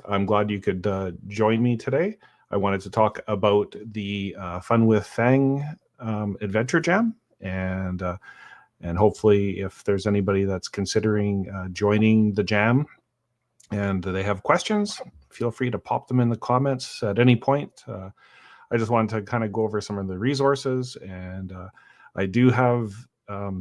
I'm glad you could join me today. I wanted to talk about the Fun with Fang Adventure Jam, and hopefully, if there's anybody that's considering joining the jam and they have questions, feel free to pop them in the comments at any point. I just wanted to kind of go over some of the resources, and I do have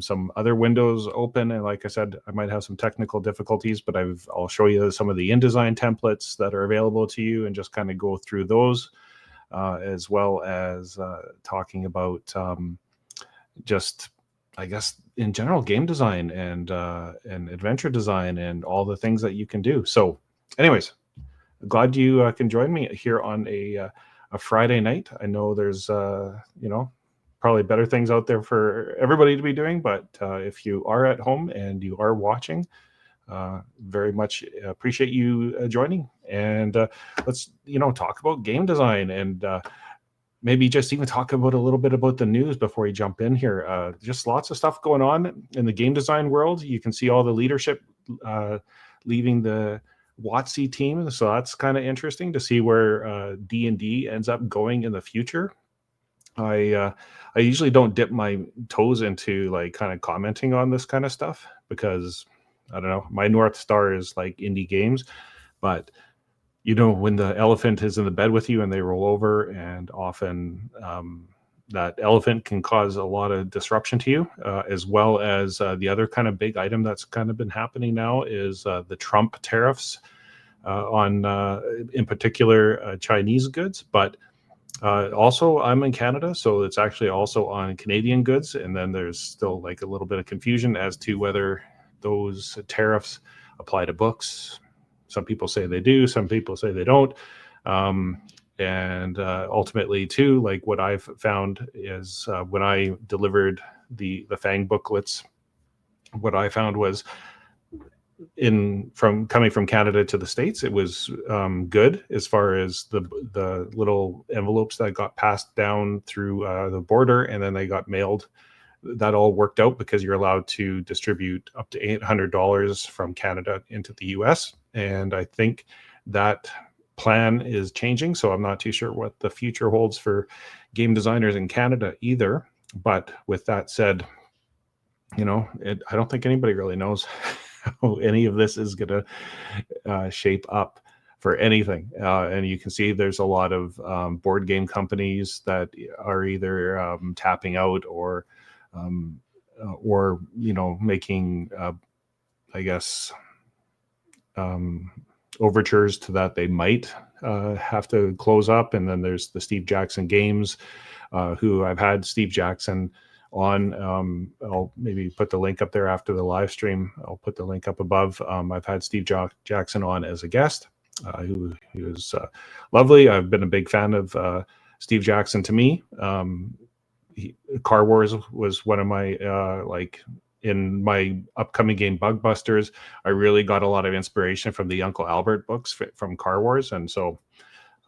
some other windows open, and like I said, I might have some technical difficulties, but I'll show you some of the InDesign templates that are available to you and just kind of go through those, as well as talking about just, I guess, in general, game design and adventure design and all the things that you can do. So anyways, glad you can join me here on a Friday night. I know there's probably better things out there for everybody to be doing, but if you are at home and you are watching, very much appreciate you joining. And let's talk about game design, and maybe just even talk about a little bit about the news before we jump in here. Just lots of stuff going on in the game design world. You can see all the leadership leaving the WotC team, so that's kind of interesting to see where D&D ends up going in the future. I usually don't dip my toes into like kind of commenting on this kind of stuff because I don't know, my North Star is like indie games, but when the elephant is in the bed with you and they roll over, and often that elephant can cause a lot of disruption to you, as well as the other kind of big item that's kind of been happening now is the Trump tariffs on, in particular, Chinese goods. But also, I'm in Canada, so it's actually also on Canadian goods. And then there's still like a little bit of confusion as to whether those tariffs apply to books. Some people say they do, some people say they don't. And ultimately, too, like what I've found is when I delivered the Fang booklets, what I found was coming from Canada to the States, it was good as far as the little envelopes that got passed down through the border and then they got mailed. That all worked out because you're allowed to distribute up to $800 from Canada into the US. And I think that plan is changing. So I'm not too sure what the future holds for game designers in Canada either. But with that said, I don't think anybody really knows how any of this is going to shape up for anything. And you can see there's a lot of board game companies that are either tapping out or making, I guess, overtures to that they might have to close up. And then there's the Steve Jackson Games, who I've had Steve Jackson on. I'll maybe put the link up there after the live stream. I'll put the link up above. I've had Steve Jackson on as a guest, who was lovely. I've been a big fan of Steve Jackson. To me, Car Wars was one of my in my upcoming game Bugbusters. I really got a lot of inspiration from the Uncle Albert books from Car Wars, and so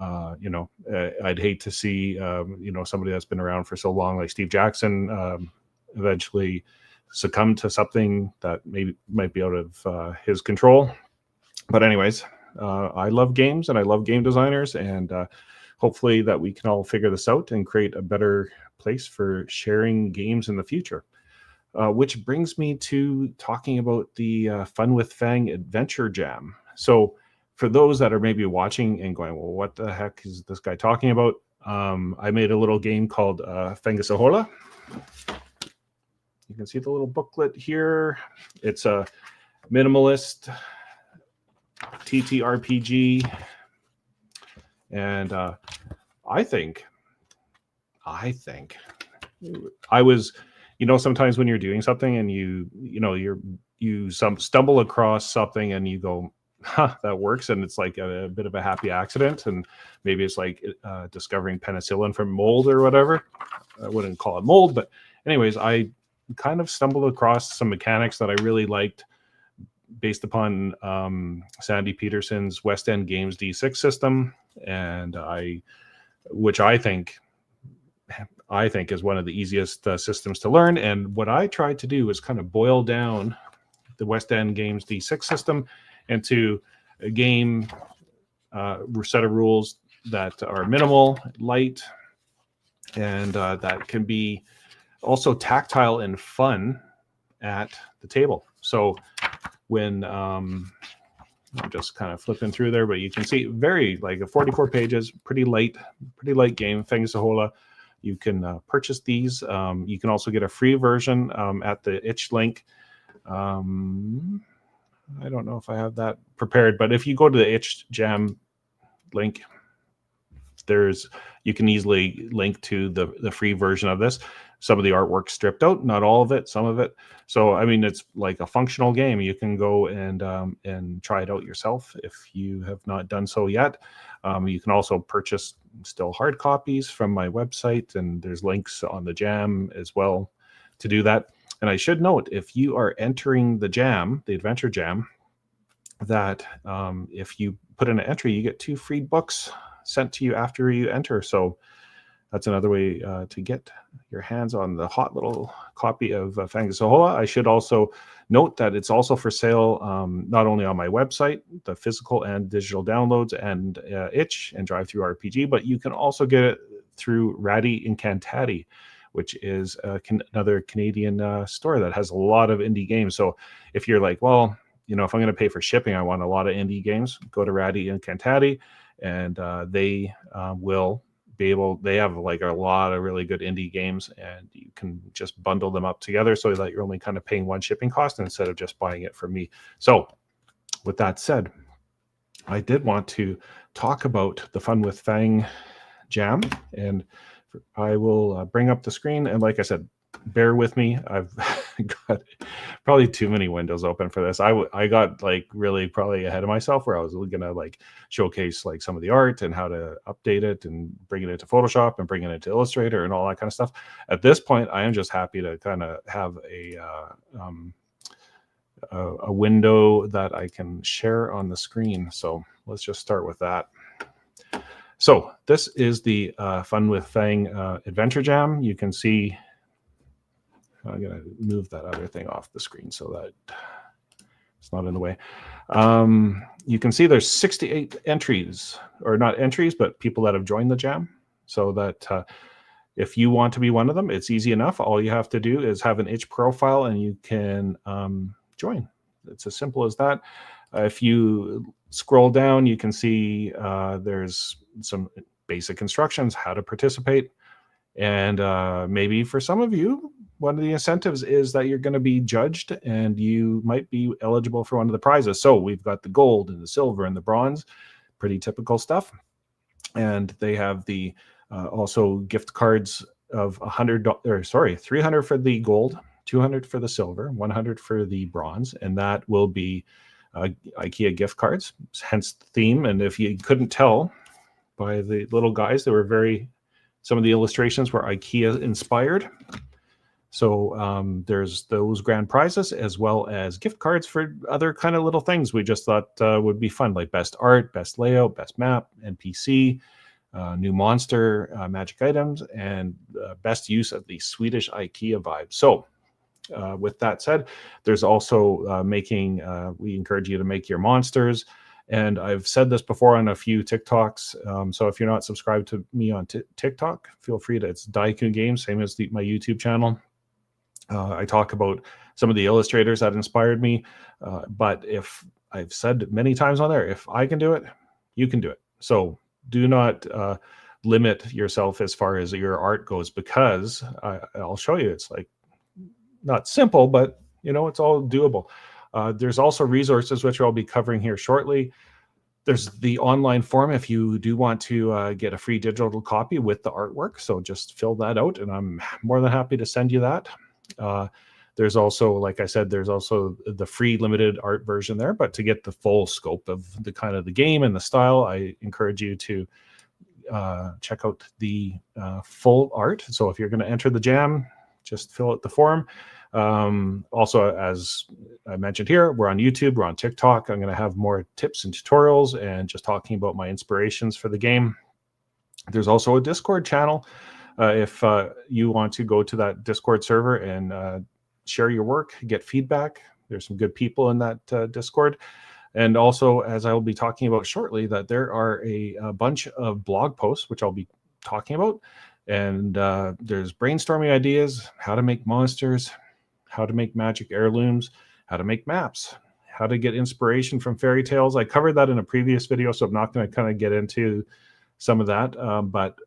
I'd hate to see somebody that's been around for so long like Steve Jackson eventually succumb to something that maybe might be out of his control. But anyways, I love games and I love game designers, and hopefully that we can all figure this out and create a better place for sharing games in the future. Which brings me to talking about the Fun with Fang Adventure Jam. So for those that are maybe watching and going, well, what the heck is this guy talking about? I made a little game called Fängisahola. You can see the little booklet here. It's a minimalist TTRPG. And I think I was, sometimes when you're doing something and you stumble across something and you go, that works, and it's like a bit of a happy accident, and maybe it's like discovering penicillin from mold or whatever. I wouldn't call it mold, but anyways, I kind of stumbled across some mechanics that I really liked based upon Sandy Peterson's West End Games D6 system, and which I think is one of the easiest systems to learn. And what I tried to do is kind of boil down the West End Games D6 system into a game set of rules that are minimal, light, and that can be also tactile and fun at the table. So when I'm just kind of flipping through there, but you can see very like 44 pages, pretty light game. Fang you can purchase these. You can also get a free version at the itch link. I don't know if I have that prepared, but if you go to the itch jam link, you can easily link to the free version of this. Some of the artwork stripped out, not all of it, some of it. So I mean, it's like a functional game. You can go and try it out yourself if you have not done so yet. You can also purchase still hard copies from my website, and there's links on the jam as well to do that. And I should note, if you are entering the jam, the adventure jam, that if you put in an entry, you get 2 free books sent to you after you enter. So that's another way to get your hands on the hot little copy of Fang. I should also note that it's also for sale not only on my website, the physical and digital downloads, and itch and Drive-Thru RPG, but you can also get it through Ratty Incantati, which is another Canadian store that has a lot of indie games. So if you're like, well, if I'm going to pay for shipping, I want a lot of indie games, go to Ratty Incantati, and they will be able, they have like a lot of really good indie games, and you can just bundle them up together so that you're only kind of paying one shipping cost instead of just buying it from me. So with that said, I did want to talk about the Fun with Fang jam, and I will bring up the screen. And like I said, bear with me. I've got probably too many windows open for this. I got like really probably ahead of myself, where I was gonna like showcase like some of the art and how to update it and bring it into Photoshop and bring it into Illustrator and all that kind of stuff. At this point, I am just happy to kind of have a window that I can share on the screen. So let's just start with that. So this is the Fun with Fang Adventure Jam. You can see, I'm going to move that other thing off the screen so that it's not in the way. You can see there's 68 entries, or not entries, but people that have joined the jam. So that if you want to be one of them, it's easy enough. All you have to do is have an itch profile, and you can join. It's as simple as that. If you scroll down, you can see there's some basic instructions how to participate. And maybe for some of you, one of the incentives is that you're going to be judged, and you might be eligible for one of the prizes. So we've got the gold and the silver and the bronze, pretty typical stuff. And they have the also gift cards of $300 for the gold, 200 for the silver, 100 for the bronze, and that will be IKEA gift cards, hence the theme. And if you couldn't tell by the little guys, some of the illustrations were IKEA inspired. So there's those grand prizes, as well as gift cards for other kind of little things we just thought would be fun, like best art, best layout, best map, NPC, new monster, magic items, and best use of the Swedish IKEA vibe. So with that said, there's also we encourage you to make your monsters. And I've said this before on a few TikToks. So if you're not subscribed to me on TikTok, feel free to, it's Daikun Games, same as my YouTube channel. I talk about some of the illustrators that inspired me. But if I've said many times on there, if I can do it, you can do it. So do not limit yourself as far as your art goes, because I'll show you, it's like not simple, but it's all doable. There's also resources, which I'll be covering here shortly. There's the online form if you do want to get a free digital copy with the artwork. So just fill that out, and I'm more than happy to send you that. There's also, like I said, there's also the free limited art version there. But to get the full scope of the kind of the game and the style, I encourage you to check out the full art. So if you're going to enter the jam, just fill out the form. Also, as I mentioned here, we're on YouTube, we're on TikTok. I'm going to have more tips and tutorials and just talking about my inspirations for the game. There's also a Discord channel. If you want to go to that Discord server and share your work, get feedback, there's some good people in that Discord. And also, as I will be talking about shortly, that there are a bunch of blog posts, which I'll be talking about. And there's brainstorming ideas, how to make monsters, how to make magic heirlooms, how to make maps, how to get inspiration from fairy tales. I covered that in a previous video, so I'm not going to kind of get into some of that. But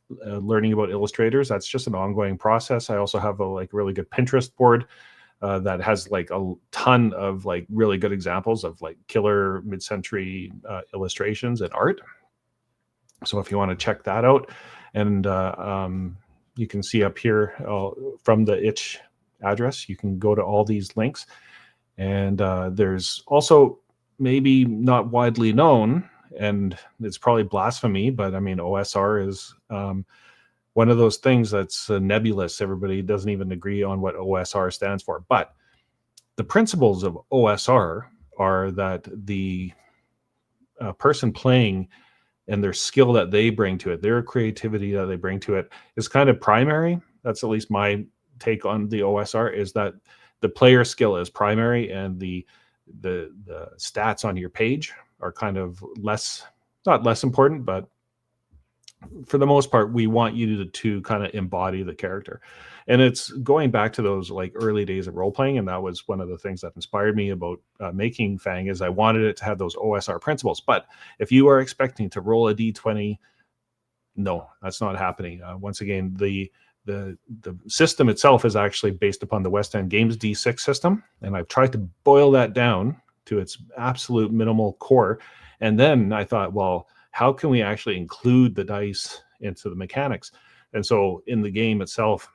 learning about illustrators, that's just an ongoing process. I also have a really good Pinterest board that has like a ton of like really good examples of like killer mid-century illustrations and art. So if you want to check that out, and you can see up here from the itch address, you can go to all these links. And there's also, maybe not widely known, and it's probably blasphemy, but I mean, OSR is one of those things that's nebulous. Everybody doesn't even agree on what OSR stands for. But the principles of OSR are that the person playing and their skill that they bring to it, their creativity that they bring to it, is kind of primary. That's at least my take on the OSR, is that the player skill is primary, and the stats on your page are kind of not less important, but for the most part, we want you to kind of embody the character. And it's going back to those like early days of role playing, and that was one of the things that inspired me about making Fang, is I wanted it to have those OSR principles. But if you are expecting to roll a d20, no, that's not happening. Once again, the system itself is actually based upon the West End Games D6 system, and I've tried to boil that down to its absolute minimal core. And then I thought, well, how can we actually include the dice into the mechanics? And so in the game itself,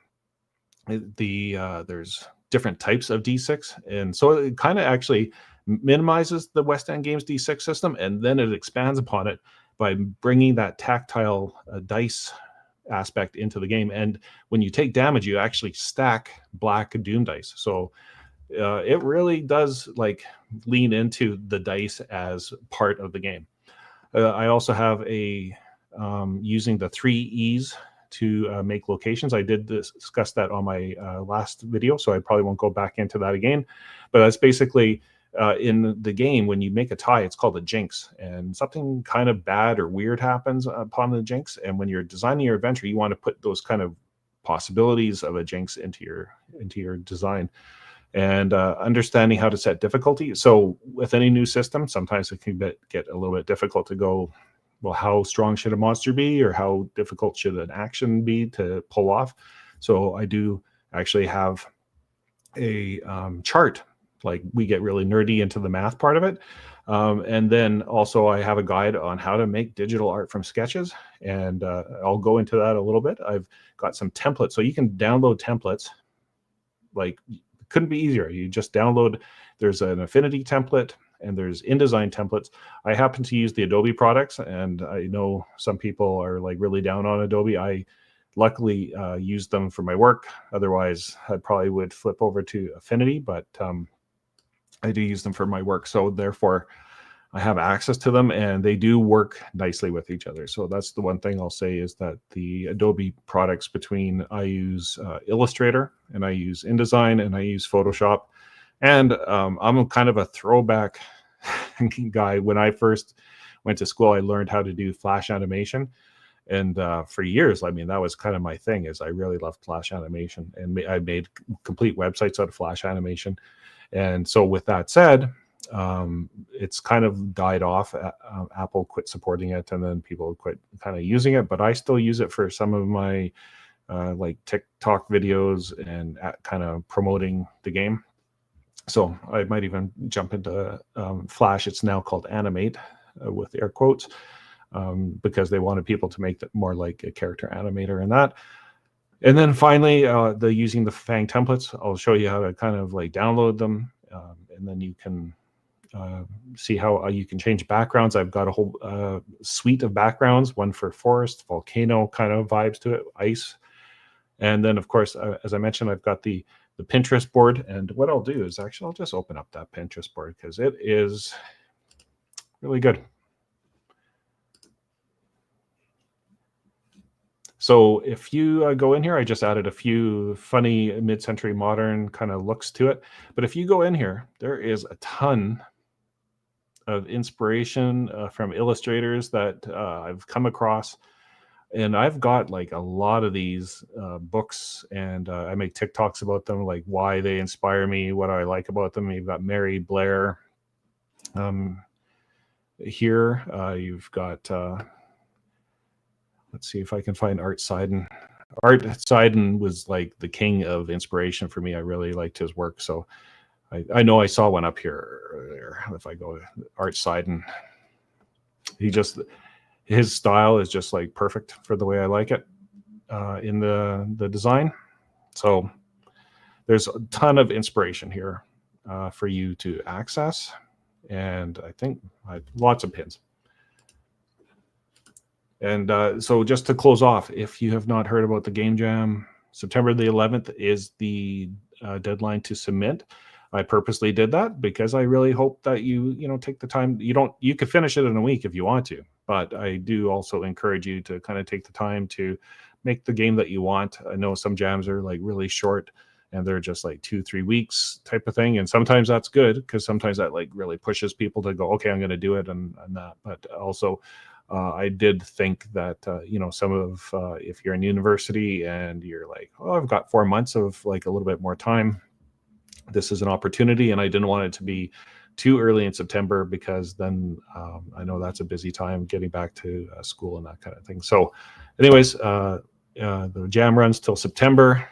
there's different types of D6, and so it kind of actually minimizes the West End Games D6 system, and then it expands upon it by bringing that tactile dice aspect into the game. And when you take damage, you actually stack black doom dice. So it really does like lean into the dice as part of the game. I also have a using the 3 E's to make locations. I did discuss that on my last video, so I probably won't go back into that again. But that's basically in the game, when you make a tie, it's called a jinx, and something kind of bad or weird happens upon the jinx. And when you're designing your adventure, you want to put those kind of possibilities of a jinx into your design, and understanding how to set difficulty. So with any new system, sometimes it can get a little bit difficult to go, well, how strong should a monster be, or how difficult should an action be to pull off? So I do actually have a chart. Like, we get really nerdy into the math part of it. And then also I have a guide on how to make digital art from sketches. And I'll go into that a little bit. I've got some templates. So you can download templates. Like, couldn't be easier. You just download, there's an Affinity template, and there's InDesign templates. I happen to use the Adobe products, and I know some people are like really down on Adobe. I luckily use them for my work. Otherwise, I probably would flip over to Affinity, but I do use them for my work. So therefore, I have access to them, and they do work nicely with each other. So that's the one thing I'll say, is that the Adobe products, between I use Illustrator, and I use InDesign, and I use Photoshop. And I'm kind of a throwback guy. When I first went to school, I learned how to do Flash animation. And for years, I mean, that was kind of my thing, is I really loved Flash animation. And I made complete websites out of Flash animation. And so with that said, it's kind of died off. Apple quit supporting it, and then people quit kind of using it. But I still use it for some of my like TikTok videos and kind of promoting the game. So I might even jump into Flash. It's now called Animate with air quotes, because they wanted people to make that more like a character animator and that. And then finally, using the Fang templates, I'll show you how to kind of like download them, and then you can see how you can change backgrounds. I've got a whole suite of backgrounds, one for forest, volcano kind of vibes to it, ice. And then, of course, as I mentioned, I've got the Pinterest board. And what I'll do is actually, I'll just open up that Pinterest board, because it is really good. So if you go in here, I just added a few funny mid-century modern kind of looks to it. But if you go in here, there is a ton of inspiration from illustrators that I've come across. And I've got like a lot of these books, and I make TikToks about them, like why they inspire me, what I like about them. You've got Mary Blair here. You've got, let's see if I can find Art Seiden. Art Seiden was like the king of inspiration for me. I really liked his work. So I know I saw one up here earlier. If I go Art Seiden, his style is just like perfect for the way I like it in the design. So there's a ton of inspiration here for you to access. And I think lots of pins. And so just to close off, if you have not heard about the Game Jam, September the 11th is the deadline to submit. I purposely did that because I really hope that you take the time. You could finish it in a week if you want to, but I do also encourage you to kind of take the time to make the game that you want. I know some jams are like really short and they're just like 2-3 weeks type of thing. And sometimes that's good because sometimes that like really pushes people to go, okay, I'm going to do it and that. But also I did think that, some of, if you're in university and you're like, oh, I've got 4 months of like a little bit more time, this is an opportunity. And I didn't want it to be too early in September because then I know that's a busy time getting back to school and that kind of thing. So anyways, the jam runs till September.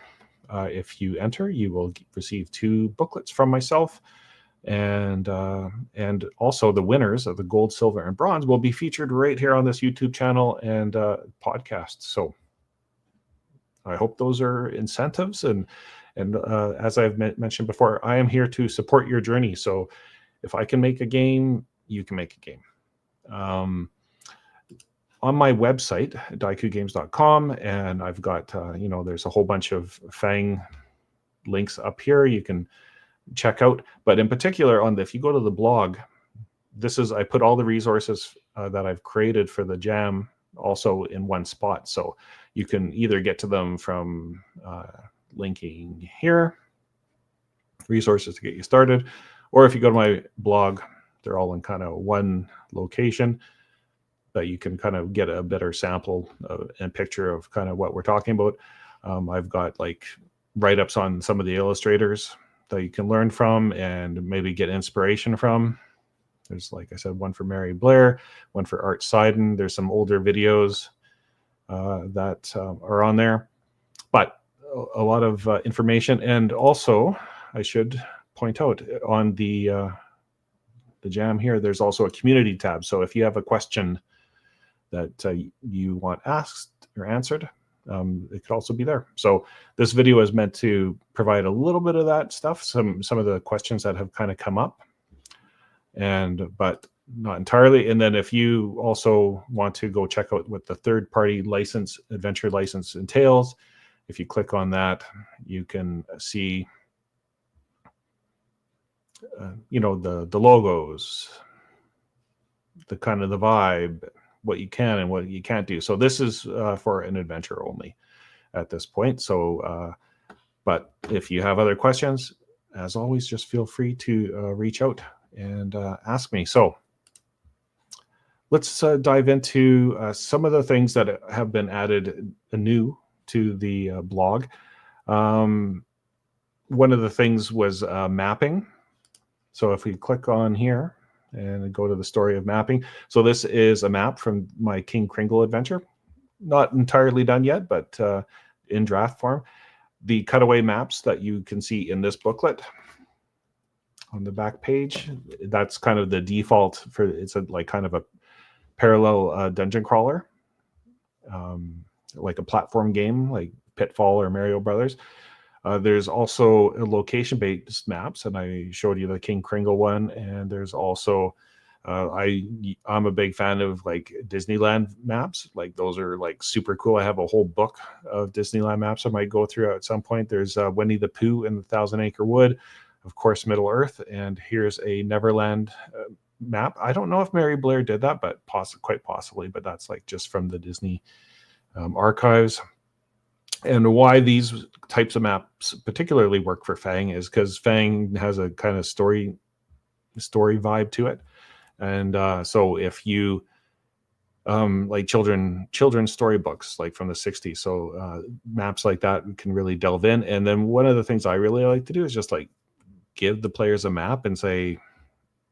If you enter, you will receive 2 booklets from myself. And also the winners of the gold, silver, and bronze will be featured right here on this YouTube channel and podcast. So I hope those are incentives. And as I've mentioned before, I am here to support your journey. So if I can make a game, you can make a game. On my website, daikugames.com, and I've got, there's a whole bunch of Fang links up here you can check out. But in particular, if you go to the blog, I put all the resources that I've created for the jam also in one spot. So you can either get to them from linking here, resources to get you started, or if you go to my blog, they're all in kind of one location that you can kind of get a better sample and picture of kind of what we're talking about. I've got like write-ups on some of the illustrators that you can learn from and maybe get inspiration from. There's, like I said, one for Mary Blair, one for Art Seiden. There's some older videos that are on there, but a lot of information. And also, I should point out on the jam here, there's also a community tab. So if you have a question that you want asked or answered, it could also be there. So this video is meant to provide a little bit of that stuff, some of the questions that have kind of come up, but not entirely. And then if you also want to go check out what the third-party adventure license entails, if you click on that, you can see the logos, the kind of the vibe, what you can and what you can't do. So this is for an adventure only at this point. So, but if you have other questions, as always, just feel free to reach out and ask me. So let's dive into some of the things that have been added anew to the blog. One of the things was mapping. So if we click on here and go to the story of mapping. So this is a map from my King Kringle adventure. Not entirely done yet, but in draft form. The cutaway maps that you can see in this booklet on the back page, that's kind of the default for, it's like kind of a parallel dungeon crawler, like a platform game like Pitfall or Mario Brothers. There's also location-based maps, and I showed you the King Kringle one. And there's also, I'm a big fan of like Disneyland maps. Like those are like super cool. I have a whole book of Disneyland maps I might go through at some point. There's Winnie the Pooh and the Thousand Acre Wood, of course, Middle Earth, and here's a Neverland map. I don't know if Mary Blair did that, but quite possibly. But that's like just from the Disney archives. And why these types of maps particularly work for Fang is because Fang has a kind of story vibe to it. And so if you like children's storybooks like from the 60s, so maps like that can really delve in. And then one of the things I really like to do is just like give the players a map and say,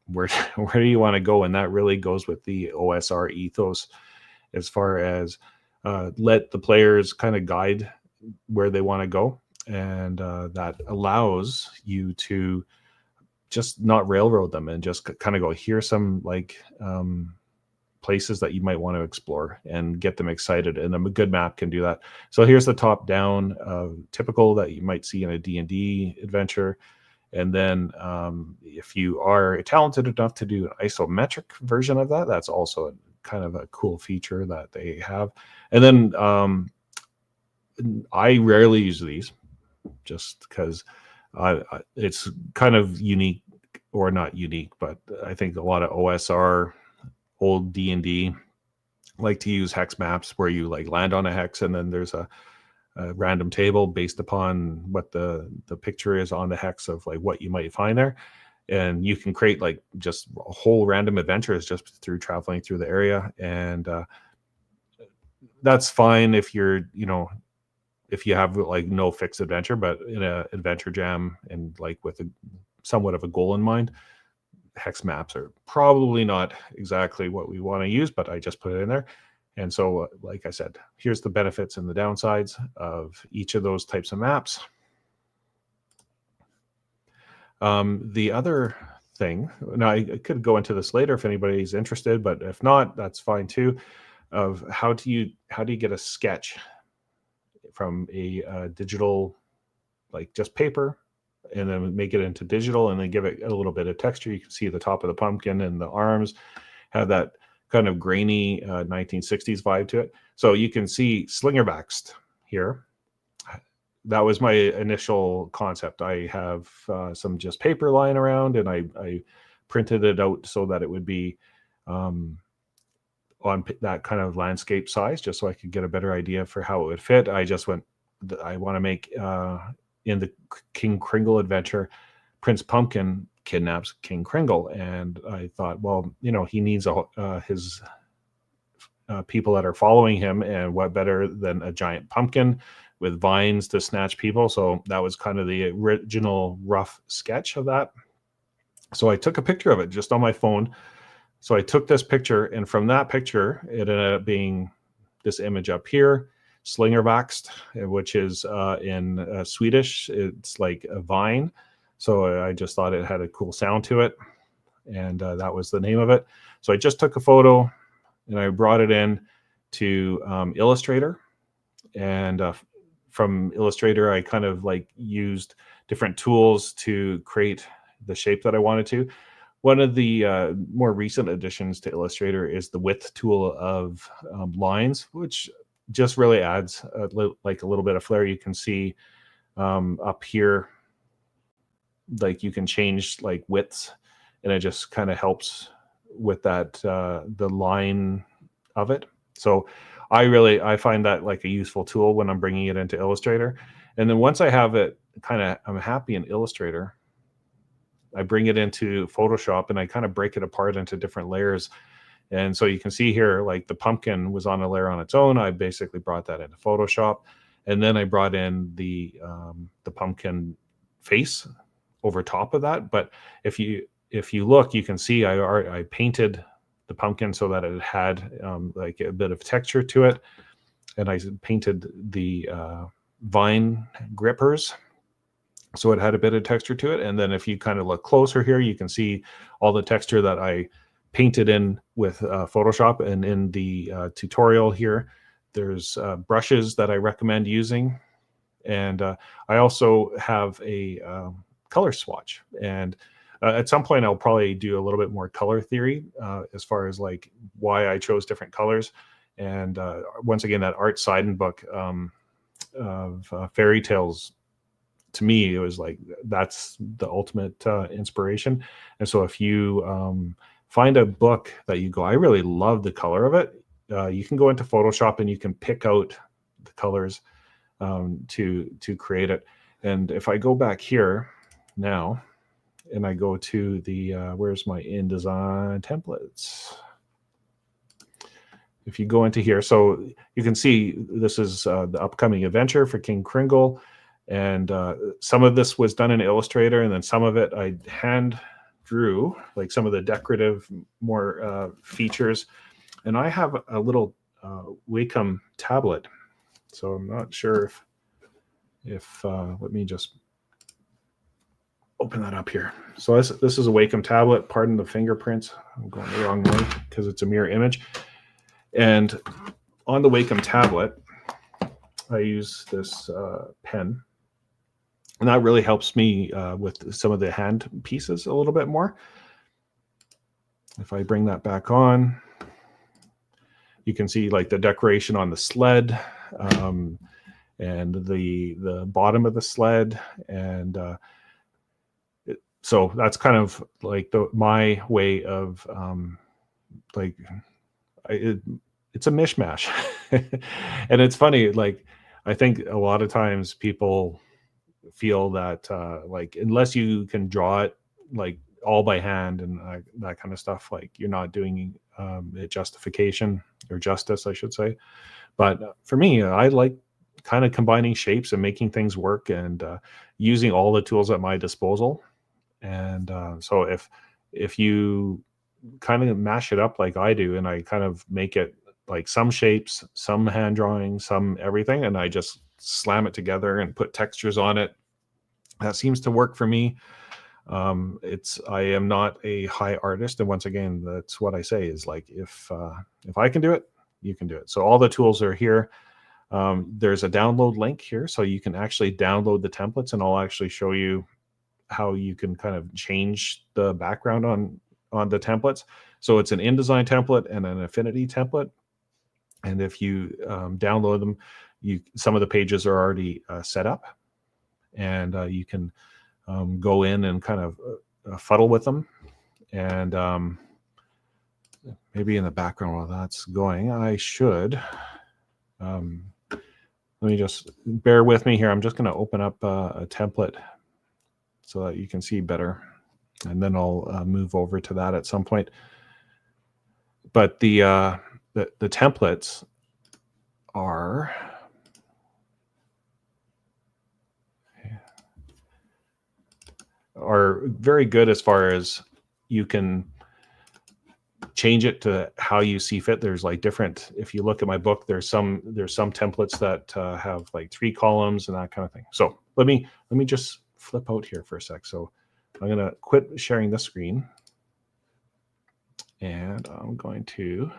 where where do you want to go? And that really goes with the OSR ethos, as far as let the players kind of guide where they want to go. And that allows you to just not railroad them and just kind of go, here's some like places that you might want to explore, and get them excited. And a good map can do that. So here's the top down typical that you might see in a D&D adventure. And then if you are talented enough to do an isometric version of that, that's also kind of a cool feature that they have. And then I rarely use these, just because it's kind of unique, or not unique, but I think a lot of OSR, old D&D, like to use hex maps where you like land on a hex and then there's a random table based upon what the picture is on the hex of like what you might find there. And you can create like just whole random adventures just through traveling through the area. And that's fine if you're, if you have like no fixed adventure. But in a adventure jam and like with somewhat of a goal in mind, hex maps are probably not exactly what we want to use, but I just put it in there. And so, like I said, here's the benefits and the downsides of each of those types of maps. The other thing, now I could go into this later if anybody's interested, but if not, that's fine too, of how do you get a sketch from a digital, like just paper, and then make it into digital, and then give it a little bit of texture. You can see the top of the pumpkin and the arms have that kind of grainy 1960s vibe to it. So you can see slingerbacked here. That was my initial concept. I have some just paper lying around, and I printed it out so that it would be on that kind of landscape size, just so I could get a better idea for how it would fit. I just went, I want to make in the King Kringle adventure, Prince Pumpkin kidnaps King Kringle, and I thought, well, he needs his people that are following him, and what better than a giant pumpkin with vines to snatch people. So that was kind of the original rough sketch of that. So I took a picture of it just on my phone. So I took this picture, and from that picture, it ended up being this image up here, Slingervaxed, which is in Swedish. It's like a vine. So I just thought it had a cool sound to it, and that was the name of it. So I just took a photo, and I brought it in to Illustrator. And from Illustrator, I kind of like used different tools to create the shape that I wanted to. One of the more recent additions to Illustrator is the width tool of lines, which just really adds like a little bit of flair. You can see up here, like you can change like widths, and it just kind of helps with that the line of it. So I find that like a useful tool when I'm bringing it into Illustrator. And then once I have it I'm happy in Illustrator, I bring it into Photoshop, and I kind of break it apart into different layers. And so you can see here, like the pumpkin was on a layer on its own. I basically brought that into Photoshop, and then I brought in the pumpkin face over top of that. But if you look, you can see I painted the pumpkin so that it had like a bit of texture to it, and I painted the vine grippers so it had a bit of texture to it. And then if you kind of look closer here, you can see all the texture that I painted in with Photoshop. And in the tutorial here, there's brushes that I recommend using. And I also have a color swatch. And at some point, I'll probably do a little bit more color theory as far as like why I chose different colors. And once again, that Art Seiden book of fairy tales, to me, it was like, that's the ultimate inspiration. And so if you find a book that you go, I really love the color of it, you can go into Photoshop and you can pick out the colors to create it. And if I go back here now, and I go to the, where's my InDesign templates? If you go into here, so you can see this is the upcoming adventure for King Kringle. And some of this was done in Illustrator, and then some of it I hand drew, like some of the decorative more features. And I have a little Wacom tablet. So I'm not sure if let me just open that up here. So this is a Wacom tablet. Pardon the fingerprints. I'm going the wrong way because it's a mirror image. And on the Wacom tablet, I use this pen. And that really helps me with some of the hand pieces a little bit more. If I bring that back on, you can see like the decoration on the sled and the bottom of the sled. And so that's kind of like my way of it's a mishmash. And it's funny, like I think a lot of times people feel that like unless you can draw it like all by hand and that kind of stuff, like you're not doing it justification or justice, I should say. But for me, I like kind of combining shapes and making things work and using all the tools at my disposal. And so if you kind of mash it up like I do, and I kind of make it like some shapes, some hand drawing, some everything, and I just slam it together and put textures on it, that seems to work for me. I am not a high artist, and once again, that's what I say is like if I can do it, you can do it. So all the tools are here. There's a download link here, so you can actually download the templates, and I'll actually show you how you can kind of change the background on the templates. So it's an InDesign template and an Affinity template. And if you download them, some of the pages are already set up, and you can go in and kind of fuddle with them. And maybe in the background while that's going, I should, let me just bear with me here. I'm just going to open up a template so that you can see better. And then I'll move over to that at some point. But the templates are very good as far as you can change it to how you see fit. There's like different, if you look at my book, there's some templates that have like 3 columns and that kind of thing. So let me just flip out here for a sec. So I'm going to quit sharing the screen, and I'm going to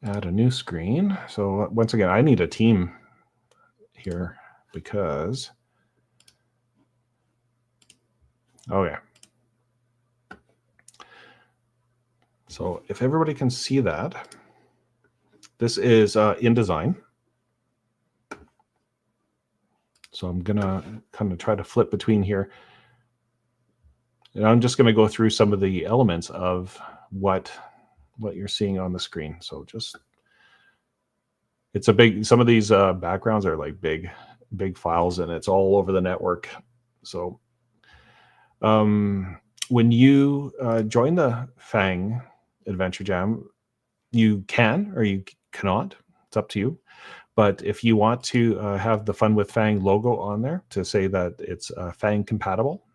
add a new screen. So once again, I need a team here because, okay. So if everybody can see that, this is InDesign. So I'm going to kind of try to flip between here. And I'm just going to go through some of the elements of what you're seeing on the screen. So just, it's a big, some of these backgrounds are like big files, and it's all over the network. So when you join the Fang Adventure Jam, you can or you cannot. It's up to you. But if you want to have the Fun with Fang logo on there to say that it's Fang compatible,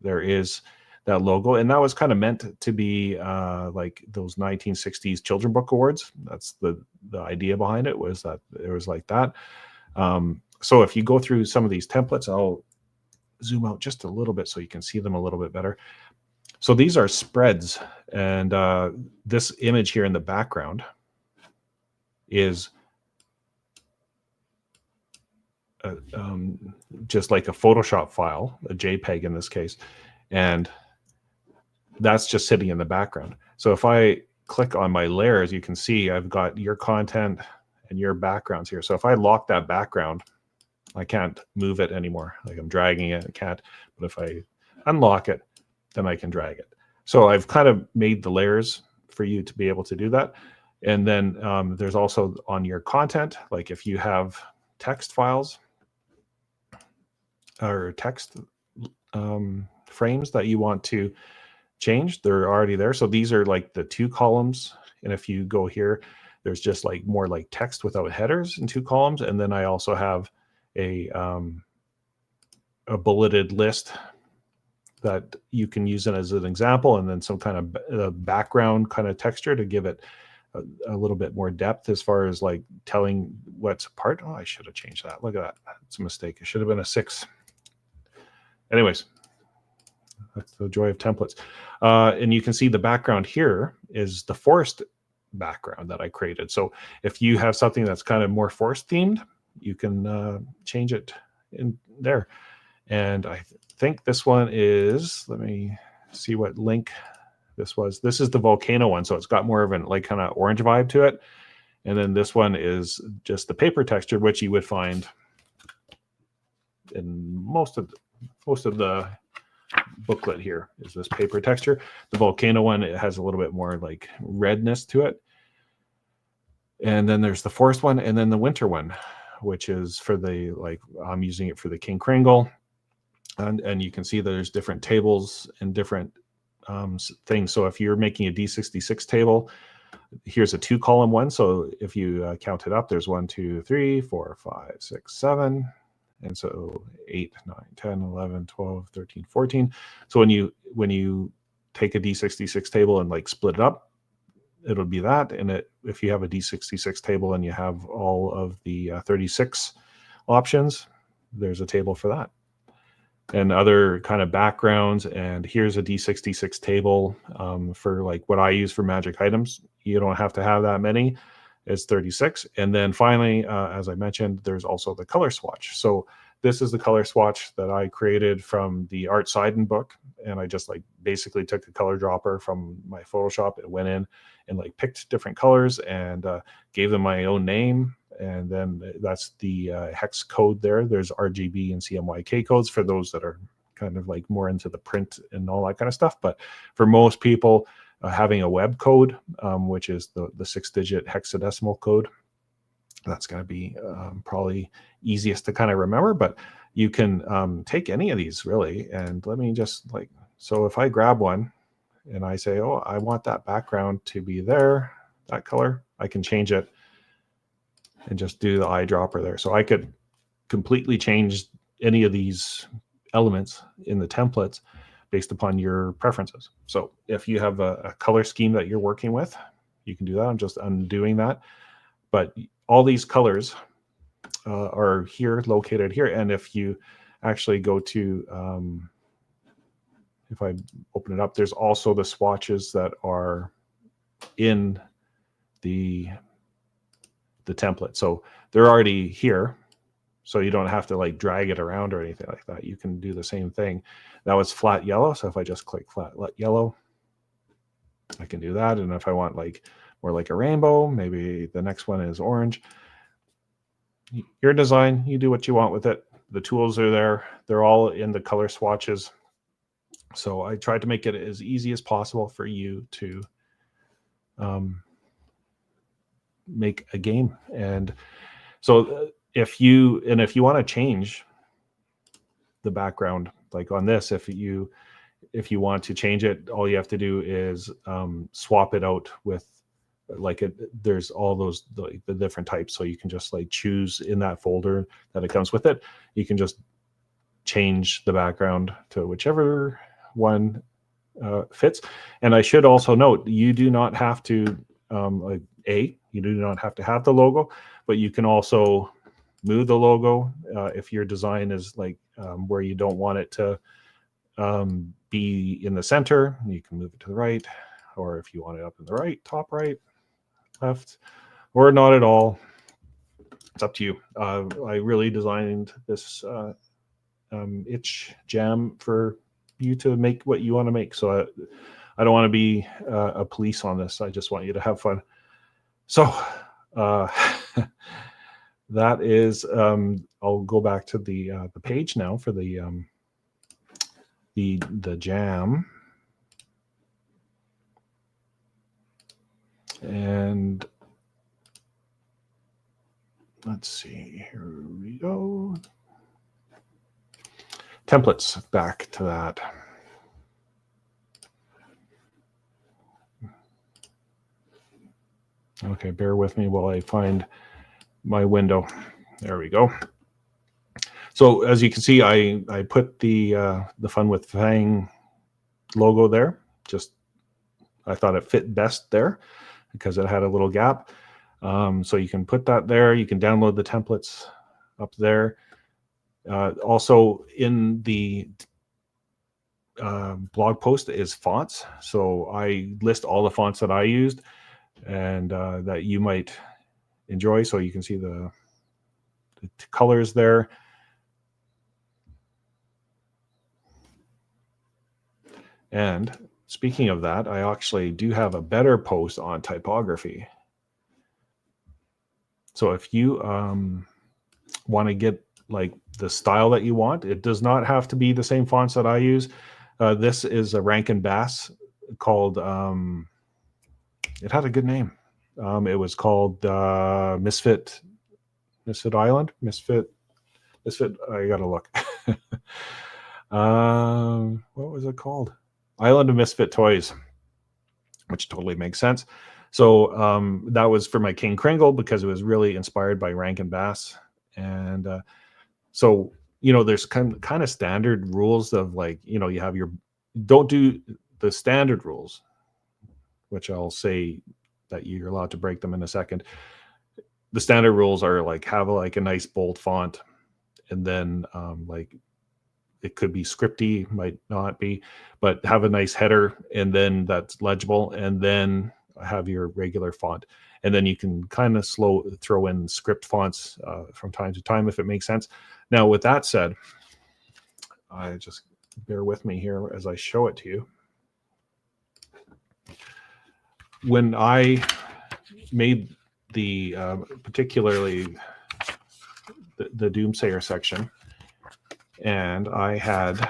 there is that logo. And that was kind of meant to be like those 1960s Children's Book Awards. That's the idea behind it, was that it was like that. So if you go through some of these templates, I'll zoom out just a little bit so you can see them a little bit better. So these are spreads, and this image here in the background is just like a Photoshop file, a JPEG in this case, and that's just sitting in the background. So if I click on my layers, you can see I've got your content and your backgrounds here. So if I lock that background, I can't move it anymore. Like I'm dragging it, I can't. But if I unlock it, then I can drag it. So I've kind of made the layers for you to be able to do that. And then there's also on your content, like if you have text files, or text frames that you want to change. They're already there. So these are like the 2 columns. And if you go here, there's just like more like text without headers in 2 columns. And then I also have a bulleted list that you can use it as an example, and then some kind of background kind of texture to give it a little bit more depth as far as like telling what's apart. Oh, I should have changed that. Look at that. It's a mistake. It should have been a 6. Anyways, that's the joy of templates. And you can see the background here is the forest background that I created. So if you have something that's kind of more forest themed, you can change it in there. And I think this one is, let me see what link this was. This is the volcano one. So it's got more of an like kind of orange vibe to it. And then this one is just the paper texture, which you would find in most of the booklet here is this paper texture. The volcano one, it has a little bit more like redness to it. And then there's the forest one, and then the winter one, which is for the, like, I'm using it for the King Kringle. And you can see that there's different tables and different things. So if you're making a D66 table, here's a 2 column one. So if you count it up, there's 1, 2, 3, 4, 5, 6, 7. And so 8, 9, 10, 11, 12, 13, 14. So when you take a D66 table and like split it up, it'll be that. And if you have a D66 table and you have all of the 36 options, there's a table for that. And other kind of backgrounds. And here's a D66 table for like what I use for magic items. You don't have to have that many. It's 36. And then finally, as I mentioned, there's also the color swatch. So this is the color swatch that I created from the Art Seiden book. And I just like basically took a color dropper from my Photoshop and went in and like picked different colors and gave them my own name. And then that's the hex code there. There's RGB and CMYK codes for those that are kind of like more into the print and all that kind of stuff. But for most people, having a web code, which is the 6-digit hexadecimal code, that's going to be probably easiest to kind of remember. But you can take any of these really. And let me just like, so if I grab one and I say, oh, I want that background to be there, that color, I can change it and just do the eyedropper there. So I could completely change any of these elements in the templates based upon your preferences. So if you have a color scheme that you're working with, you can do that. I'm just undoing that. But all these colors are here, located here. And if you actually go to, if I open it up, there's also the swatches that are in the template. So they're already here. So you don't have to like drag it around or anything like that. You can do the same thing. That was flat yellow. So if I just click flat yellow, I can do that. And if I want like more like a rainbow, maybe the next one is orange. Your design, you do what you want with it. The tools are there. They're all in the color swatches. So I tried to make it as easy as possible for you to make a game. And so if you want to change the background, like on this, if you want to change it, all you have to do is swap it out with like there's all those the different types. So you can just like choose in that folder that it comes with it. You can just change the background to whichever one fits. And I should also note, you do not have to you do not have to have the logo, but you can also move the logo if your design is like where you don't want it to be in the center. You can move it to the right, or if you want it up in the right, top right, left, or not at all. It's up to you. I really designed this itch jam for you to make what you want to make. So I don't want to be a police on this. I just want you to have fun. So that is, I'll go back to the page now for the jam. And let's see, here we go. templates back to that. Okay, bear with me while I find my window. There we go. So as you can see, I put the Fun with Fang logo there. Just I thought it fit best there because it had a little gap. So you can put that there. You can download the templates up there. Also in the blog post is fonts. So I list all the fonts that I used and that you might enjoy. So you can see the colors there. And speaking of that, I actually do have a better post on typography. So if you want to get like the style that you want, it does not have to be the same fonts that I use. This is a Rankin Bass called, it had a good name. It was called Misfit Island, Misfit, I gotta look. What was it called? Island of Misfit Toys, which totally makes sense. So that was for my King Kringle because it was really inspired by Rankin Bass. And so, you know, there's kind of standard rules of like, you know, you have your, don't do the standard rules, which I'll say that you're allowed to break them in a second. The standard rules are like, have like a nice bold font. And then like, it could be scripty, might not be, but have a nice header and then that's legible, and then have your regular font. And then you can kind of throw in script fonts from time to time if it makes sense. Now, with that said, I just bear with me here as I show it to you. When I made the particularly the Doomsayer section, and I had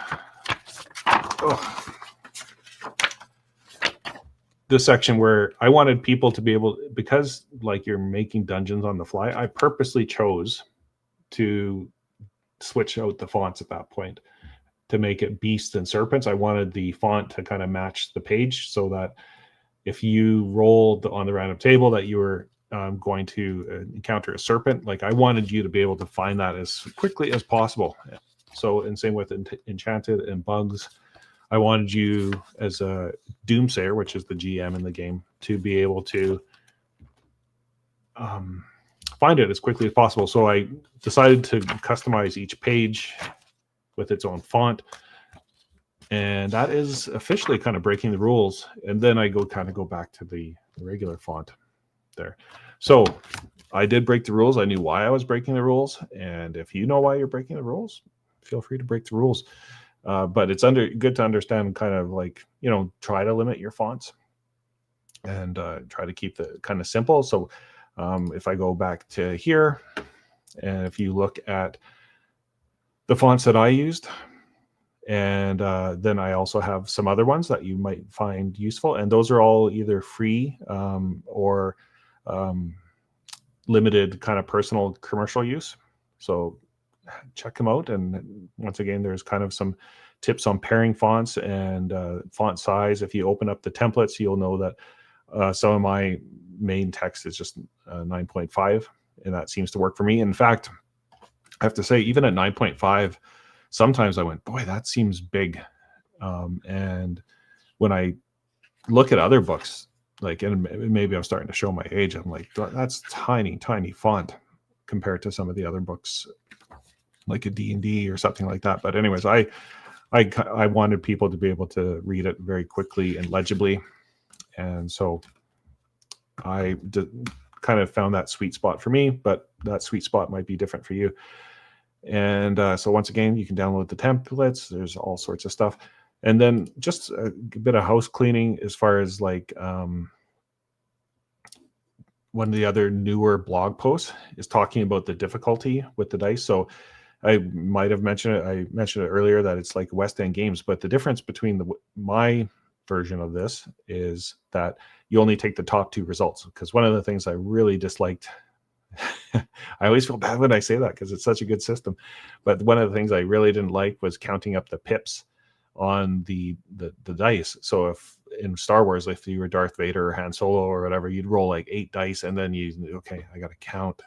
this section where I wanted people to be able, because like you're making dungeons on the fly, I purposely chose to switch out the fonts at that point to make it beasts and serpents. I wanted the font to kind of match the page so that if you rolled on the random table that you were going to encounter a serpent, like I wanted you to be able to find that as quickly as possible. So, and same with Enchanted and Bugs, I wanted you as a Doomsayer, which is the GM in the game, to be able to find it as quickly as possible. So I decided to customize each page with its own font. And that is officially kind of breaking the rules. And then I go back to the regular font there. So I did break the rules. I knew why I was breaking the rules. And if you know why you're breaking the rules, feel free to break the rules. But it's good to understand kind of like, you know, try to limit your fonts and try to keep the kind of simple. So if I go back to here, and if you look at the fonts that I used, and then I also have some other ones that you might find useful. And those are all either free or limited kind of personal commercial use. So check them out. And once again, there's kind of some tips on pairing fonts and font size. If you open up the templates, you'll know that some of my main text is just 9.5, and that seems to work for me. In fact, I have to say, even at 9.5, sometimes I went, boy, that seems big. And when I look at other books, like, and maybe I'm starting to show my age, I'm like, that's tiny, tiny font compared to some of the other books, like a D&D or something like that. But anyways, I wanted people to be able to read it very quickly and legibly. And so I kind of found that sweet spot for me, but that sweet spot might be different for you. And so once again, you can download the templates. There's all sorts of stuff. And then just a bit of house cleaning as far as like one of the other newer blog posts is talking about the difficulty with the dice. So I might have mentioned it. I mentioned it earlier that it's like West End Games, but the difference between my version of this is that you only take the top two results. Because one of the things I really disliked I always feel bad when I say that because it's such a good system. But one of the things I really didn't like was counting up the pips on the dice. So if in Star Wars, if you were Darth Vader or Han Solo or whatever, you'd roll like 8 dice, and then okay, I got to count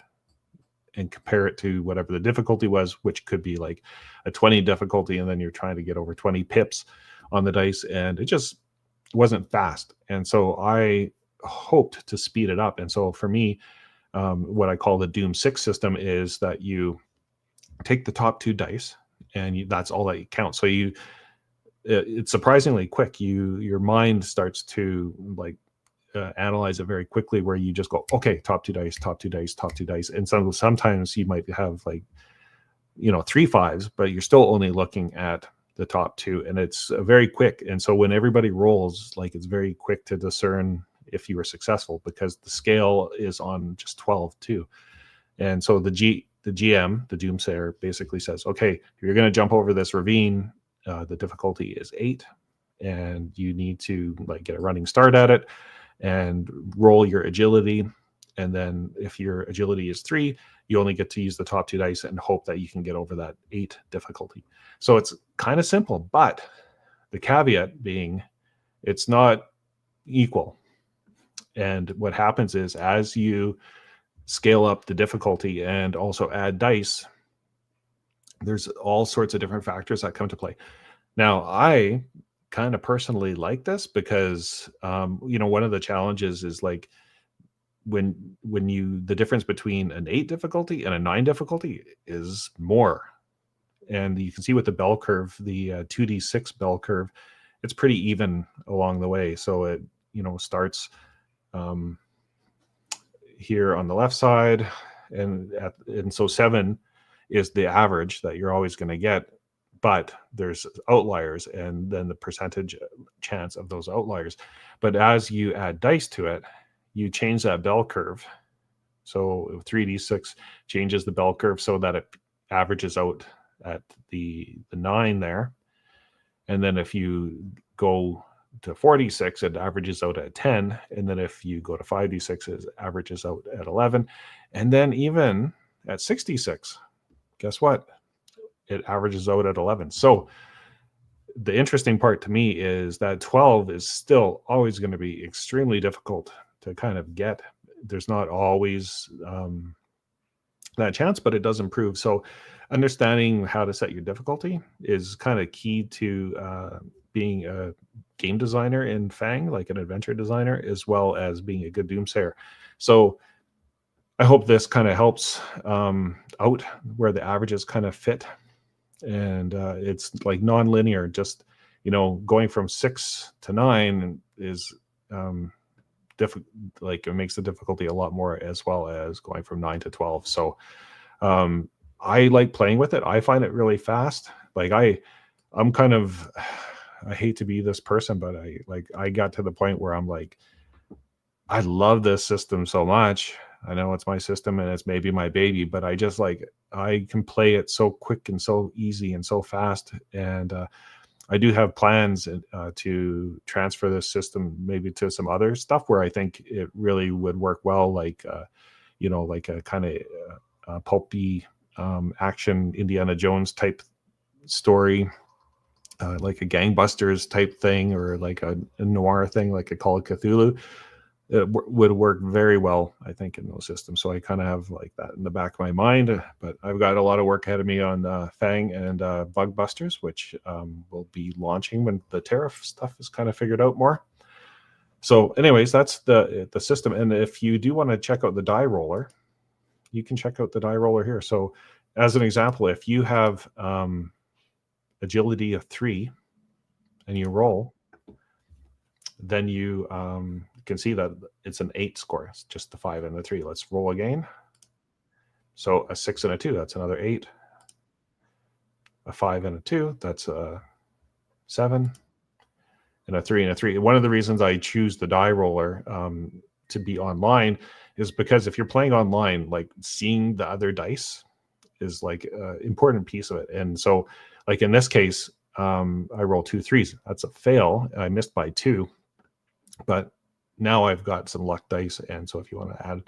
and compare it to whatever the difficulty was, which could be like a 20 difficulty, and then you're trying to get over 20 pips on the dice, and it just wasn't fast. And so I hoped to speed it up. And so for me, what I call the Doom 6 system is that you take the top 2 dice, and that's all that counts. So it's surprisingly quick. Your mind starts to like analyze it very quickly, where you just go, okay, top 2 dice, top 2 dice, top 2 dice. And sometimes you might have like 3 5s, but you're still only looking at the top 2, and it's very quick. And so when everybody rolls, like, it's very quick to discern if you were successful, because the scale is on just 12 too. And so the GM, the Doomsayer, basically says, okay, if you're going to jump over this ravine, the difficulty is 8, and you need to like get a running start at it and roll your agility. And then if your agility is 3, you only get to use the top 2 dice and hope that you can get over that 8 difficulty. So it's kind of simple, but the caveat being it's not equal. And what happens is, as you scale up the difficulty and also add dice, there's all sorts of different factors that come to play. Now, I kind of personally like this because, one of the challenges is like when the difference between an 8 difficulty and a 9 difficulty is more. And you can see with the bell curve, the 2d6 bell curve, it's pretty even along the way. So it, starts here on the left side, and so 7 is the average that you're always going to get, but there's outliers, and then the percentage chance of those outliers. But as you add dice to it, you change that bell curve. So 3d6 changes the bell curve so that it averages out at the 9 there. And then if you go to 4d6, it averages out at 10. And then if you go to 5d6, it averages out at 11. And then even at 66, guess what? It averages out at 11. So the interesting part to me is that 12 is still always going to be extremely difficult to kind of get. There's not always that chance, but it does improve. So understanding how to set your difficulty is kind of key to being a game designer in Fang, like an adventure designer, as well as being a good Doomsayer. So I hope this kind of helps out where the averages kind of fit. And it's like non-linear, just, going from 6 to 9 is like it makes the difficulty a lot more, as well as going from 9 to 12. So I like playing with it. I find it really fast. Like I'm kind of, I hate to be this person, but I got to the point where I'm like, I love this system so much. I know it's my system and it's maybe my baby, but I just I can play it so quick and so easy and so fast. And I do have plans to transfer this system maybe to some other stuff where I think it really would work well, like, like a kind of pulpy action Indiana Jones type story, like a gangbusters type thing, or like a noir thing, like a Call of Cthulhu. It would work very well, I think, in those systems. So I kind of have like that in the back of my mind, but I've got a lot of work ahead of me on Fang and Bug Busters, which will be launching when the tariff stuff is kind of figured out more. So anyways, that's the system. And if you do want to check out the die roller, you can check out the die roller here. So as an example, if you have agility of 3 and you roll, then you can see that it's an 8 score. It's just the 5 and the 3. Let's roll again. So a 6 and a 2, that's another 8. A 5 and a 2, that's a 7. And a 3 and a 3. One of the reasons I choose the die roller to be online is because if you're playing online, like seeing the other dice is like an important piece of it. And so like in this case, I roll 2 3s. That's a fail. I missed by 2. But now I've got some luck dice, and so if you want to add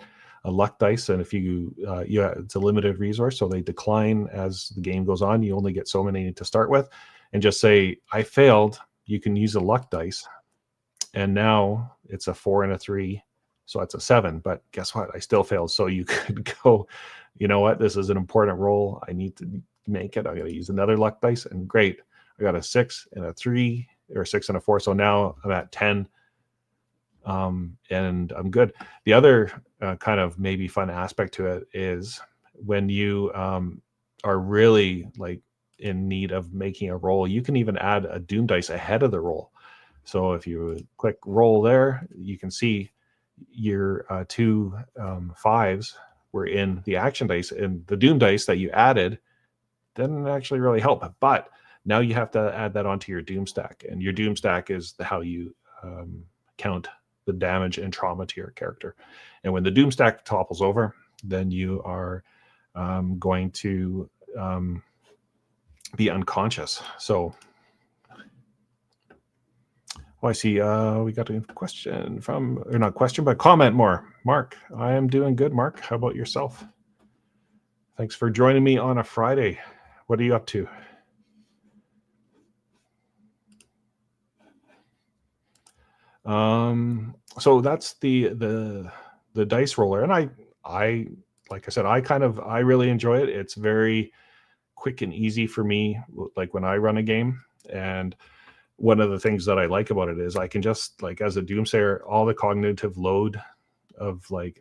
luck dice, and if it's a limited resource, so they decline as the game goes on. You only get so many to start with, and just say I failed. You can use a luck dice, and now it's a 4 and a 3, so it's a 7. But guess what? I still failed. So you could go, you know what? This is an important roll. I need to make it. I'm going to use another luck dice, and great, I got a 6 and a 3, or a 6 and a 4. So now I'm at 10. And I'm good. The other kind of maybe fun aspect to it is when you are really like in need of making a roll, you can even add a doom dice ahead of the roll. So if you click roll there, you can see your 2 5s were in the action dice, and the doom dice that you added didn't actually really help. But now you have to add that onto your doom stack, and your doom stack is how you count the damage and trauma to your character. And when the doom stack topples over, then you are going to be unconscious. So I see we got a question from, or not question, but comment more. Mark, I am doing good, Mark. How about yourself? Thanks for joining me on a Friday. What are you up to? So that's the dice roller, and I like I said, I really enjoy it. It's very quick and easy for me, like when I run a game. And one of the things that I like about it is I can just, like, as a doomsayer, all the cognitive load of like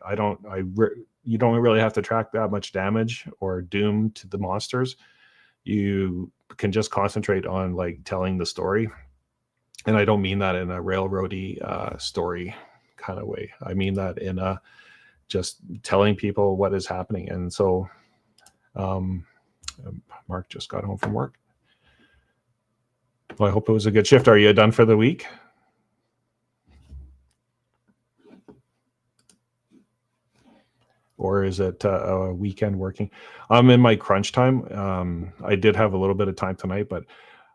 you don't really have to track that much damage or doom to the monsters. You can just concentrate on like telling the story. And I don't mean that in a railroady story kind of way. I mean that in a just telling people what is happening. And so Mark just got home from work. Well, I hope it was a good shift. Are you done for the week? Or is it a weekend working? I'm in my crunch time. I did have a little bit of time tonight, but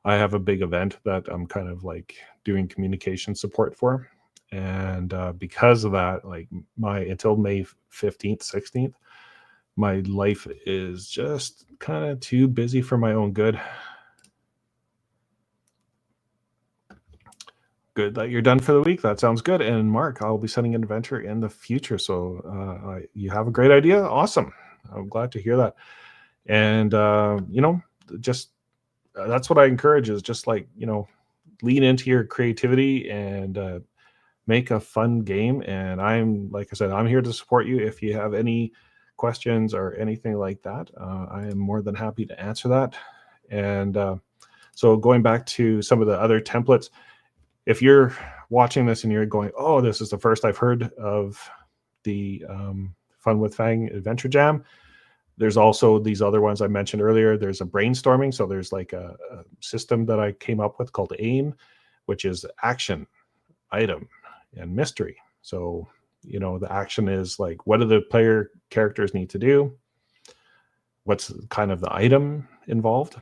I have a big event that I'm kind of like doing communication support for. And because of that, like until May 15th, 16th, my life is just kind of too busy for my own good. Good that you're done for the week. That sounds good. And Mark, I'll be sending an adventure in the future. So you have a great idea. Awesome. I'm glad to hear that. And, just that's what I encourage is just like, lean into your creativity and make a fun game. And like I said, I'm here to support you. If you have any questions or anything like that, I am more than happy to answer that. And so going back to some of the other templates, if you're watching this and you're going, oh, this is the first I've heard of the Fun with Fang Adventure Jam, there's also these other ones I mentioned earlier. There's a brainstorming. So there's like a system that I came up with called AIM, which is action, item, and mystery. So, the action is like, what do the player characters need to do? What's kind of the item involved?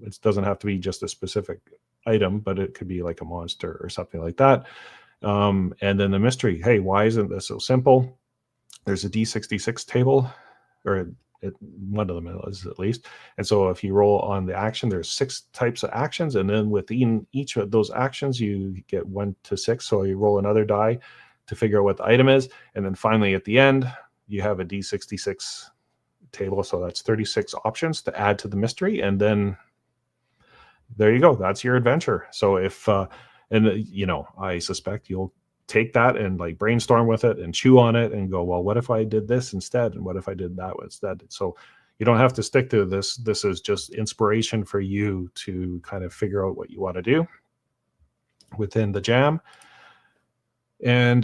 It doesn't have to be just a specific item, but it could be like a monster or something like that. And then the mystery. Hey, why isn't this so simple? There's a D66 table, or one of them is at least. And so if you roll on the action, there's 6 types of actions. And then within each of those actions, you get 1 to 6. So you roll another die to figure out what the item is. And then finally at the end, you have a D66 table. So that's 36 options to add to the mystery. And then there you go. That's your adventure. So if, I suspect you'll take that and like brainstorm with it and chew on it and go, well, what if I did this instead? And what if I did that instead? So you don't have to stick to this. This is just inspiration for you to kind of figure out what you want to do within the jam. And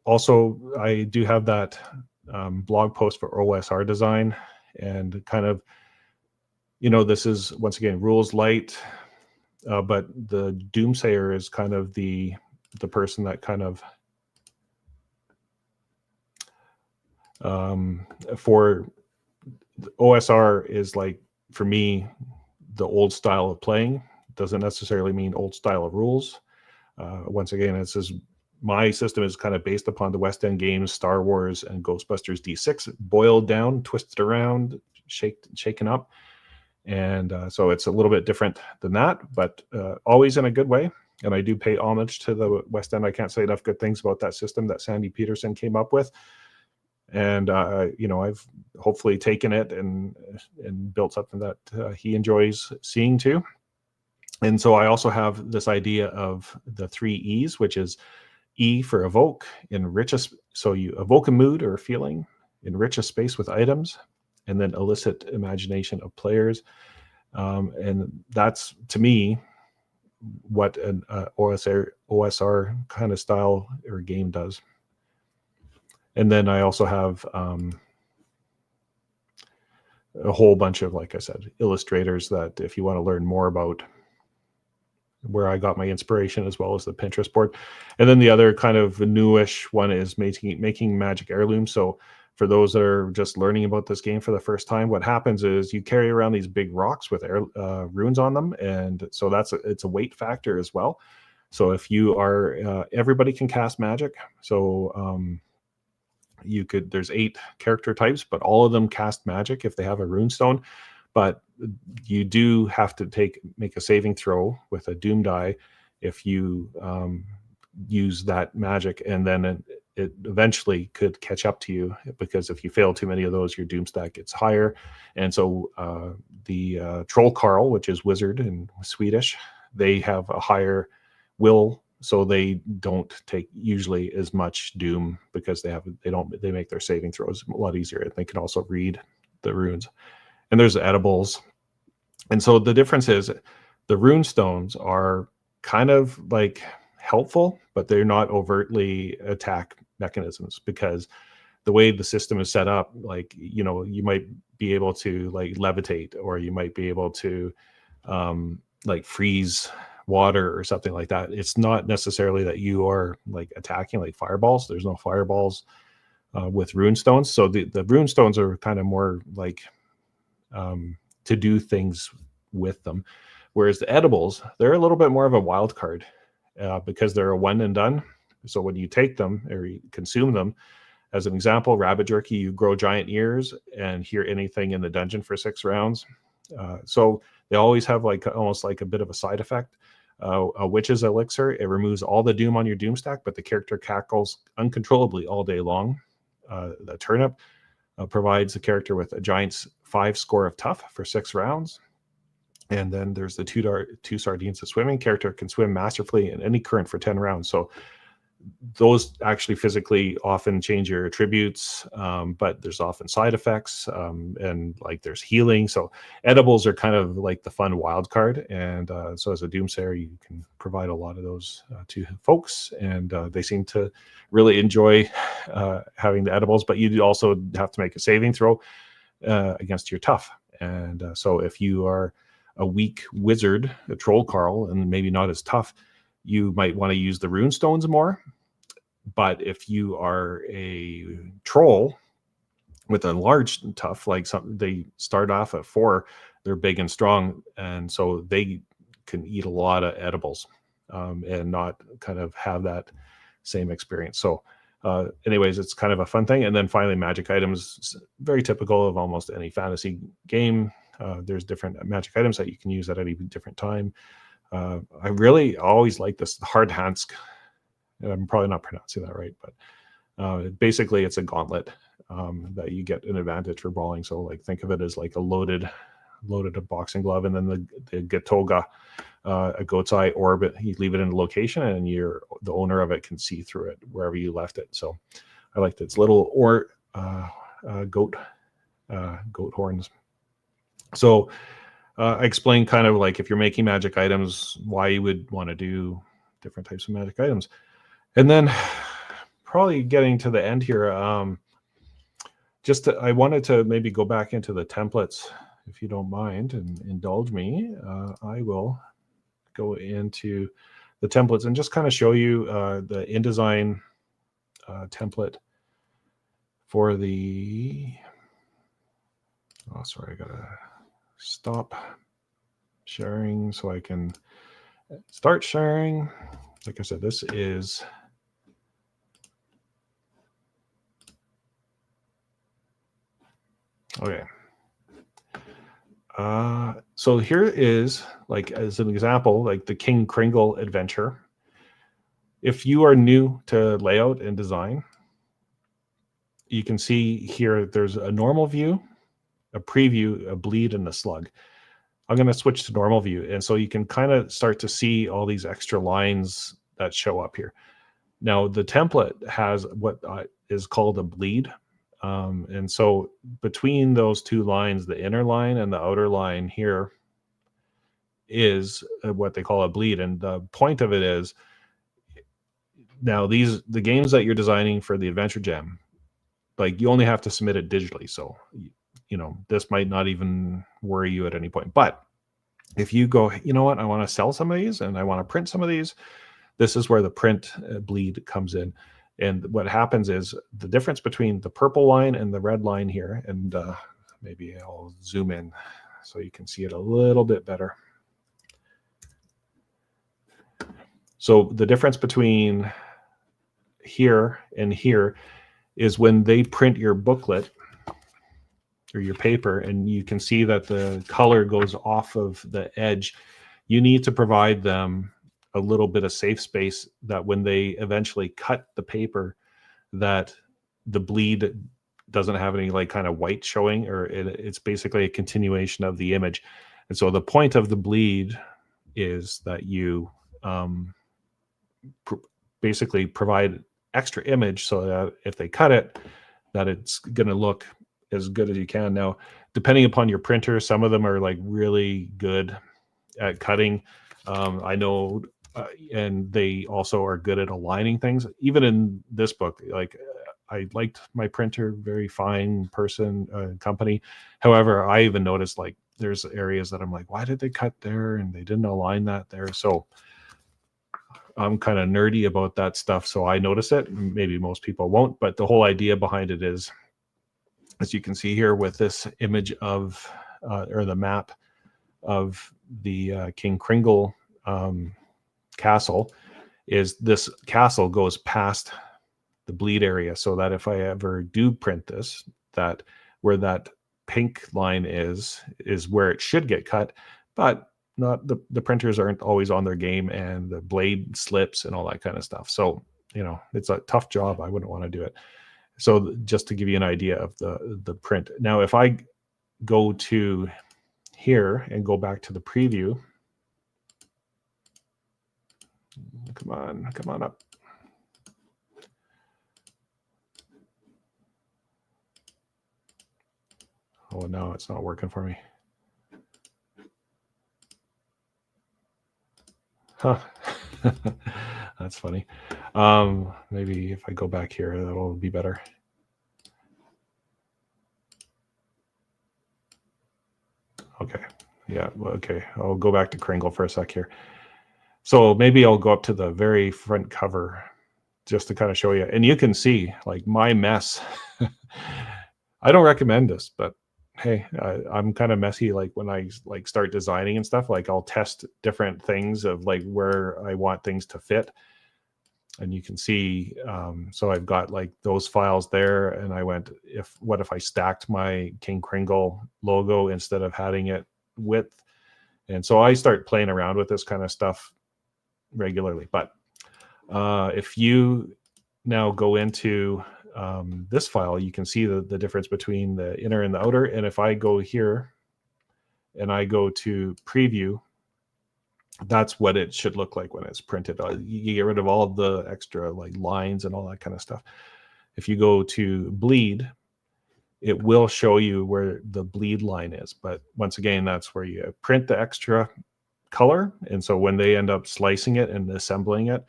also, I do have that blog post for OSR design, and kind of, this is, once again, rules light, but the doomsayer is kind of the person that kind of for OSR is like, for me, the old style of playing. Doesn't necessarily mean old style of rules. Once again, this is my system is kind of based upon the West End games, Star Wars and Ghostbusters D6, boiled down, twisted around, shaken up. And so it's a little bit different than that, but always in a good way. And I do pay homage to the West End. I can't say enough good things about that system that Sandy Peterson came up with. And, I've hopefully taken it and built something that he enjoys seeing too. And so I also have this idea of the 3 E's, which is E for evoke, enrich a, so you evoke a mood or a feeling, enrich a space with items, and then elicit imagination of players. And that's, to me, what an OSR kind of style or game does. And then I also have a whole bunch of, like I said, illustrators that if you want to learn more about where I got my inspiration, as well as the Pinterest board. And then the other kind of newish one is making magic heirlooms. So for those that are just learning about this game for the first time, what happens is you carry around these big rocks with runes on them, and so it's a weight factor as well. So if you are everybody can cast magic. So there's 8 character types, but all of them cast magic if they have a rune stone. But you do have to make a saving throw with a doom die if you use that magic, and then it eventually could catch up to you, because if you fail too many of those, your doom stack gets higher. And so the troll Carl, which is wizard in Swedish, they have a higher will, so they don't take usually as much doom, because they make their saving throws a lot easier, and they can also read the runes. And there's edibles. And so the difference is the rune stones are kind of like helpful, but they're not overtly attack mechanisms, because the way the system is set up, like, you might be able to like levitate, or you might be able to like freeze water or something like that. It's not necessarily that you are like attacking like fireballs. There's no fireballs with rune stones. So the rune stones are kind of more like to do things with them, whereas the edibles, they're a little bit more of a wild card, because they're a one and done. So when you take them or you consume them, as an example, rabbit jerky, you grow giant ears and hear anything in the dungeon for 6 rounds. So they always have like almost like a bit of a side effect. A witch's elixir, it removes all the doom on your doom stack, but the character cackles uncontrollably all day long. The turnip provides the character with a giant 5 score of tough for 6 rounds. And then there's the two sardines of swimming. Character can swim masterfully in any current for 10 rounds. So those actually physically often change your attributes, but there's often side effects, and like there's healing. So edibles are kind of like the fun wild card. And so as a doomsayer, you can provide a lot of those to folks, and they seem to really enjoy having the edibles. But you also have to make a saving throw against your tough. And so if you are a weak wizard, a troll Carl, and maybe not as tough, you might want to use the rune stones more. But if you are a troll with a large tough, like they start off at 4, they're big and strong, and so they can eat a lot of edibles and not kind of have that same experience. So anyways, it's kind of a fun thing. And then finally, magic items, very typical of almost any fantasy game. There's different magic items that you can use at any different time. I really always like this Hardhansk. I'm probably not pronouncing that right, but basically it's a gauntlet that you get an advantage for brawling. So like think of it as like a loaded boxing glove, and then the Gatoga, a goat's eye orb. You leave it in a location, and the owner of it can see through it wherever you left it. So I liked its little goat horns. So I explained kind of like if you're making magic items, why you would want to do different types of magic items. And then probably getting to the end here, I wanted to maybe go back into the templates, if you don't mind, and indulge me. I will go into the templates and just kind of show you the InDesign template for the... Oh, sorry, I gotta stop sharing so I can start sharing. Like I said, this is Okay. So here is, like, as an example, like the King Kringle adventure. If you are new to layout and design, you can see here there's a normal view, a preview, a bleed, and a slug. I'm going to switch to normal view. And so you can kind of start to see all these extra lines that show up here. Now, the template has what is called a bleed. And so between those two lines, the inner line and the outer line here is what they call a bleed. And the point of it is, now the games that you're designing for the Adventure Jam, like, you only have to submit it digitally. So, this might not even worry you at any point. But if you go, you know what, I want to sell some of these and I want to print some of these, this is where the print bleed comes in. And what happens is the difference between the purple line and the red line here, and maybe I'll zoom in so you can see it a little bit better. So the difference between here and here is when they print your booklet or your paper, and you can see that the color goes off of the edge, you need to provide them a little bit of safe space that when they eventually cut the paper, that the bleed doesn't have any like kind of white showing, or it's basically a continuation of the image. And so the point of the bleed is that you basically provide extra image so that if they cut it, that it's going to look as good as you can. Now, depending upon your printer, some of them are like really good at cutting. I know, and they also are good at aligning things. Even in this book, like, I liked my printer, very fine company. However, I even noticed like there's areas that I'm like, why did they cut there? And they didn't align that there. So I'm kind of nerdy about that stuff. So I notice it. Maybe most people won't, but the whole idea behind it is, as you can see here with this image of, or the map of the King Kringle castle, is this castle goes past the bleed area, so that if I ever do print this, that where that pink line is where it should get cut, but not the printers aren't always on their game, and the blade slips and all that kind of stuff. So, it's a tough job. I wouldn't want to do it. So just to give you an idea of the print. Now, if I go to here and go back to the preview, come on up. Oh, no, it's not working for me. Huh. That's funny. Maybe if I go back here, that'll be better. Okay. Yeah. Okay. I'll go back to Kringle for a sec here. So maybe I'll go up to the very front cover just to kind of show you. And you can see like my mess. I don't recommend this, but hey, I'm kind of messy. Like when I like start designing and stuff, like I'll test different things of like where I want things to fit. And you can see, so I've got like those files there, and I went, what if I stacked my King Kringle logo instead of having it width? And so I start playing around with this kind of stuff regularly. But if you now go into this file, you can see the difference between the inner and the outer. And if I go here and I go to preview, that's what it should look like when it's printed. You get rid of all the extra like lines and all that kind of stuff. If you go to bleed, it will show you where the bleed line is. But once again, that's where you print the extra color. And so when they end up slicing it and assembling it,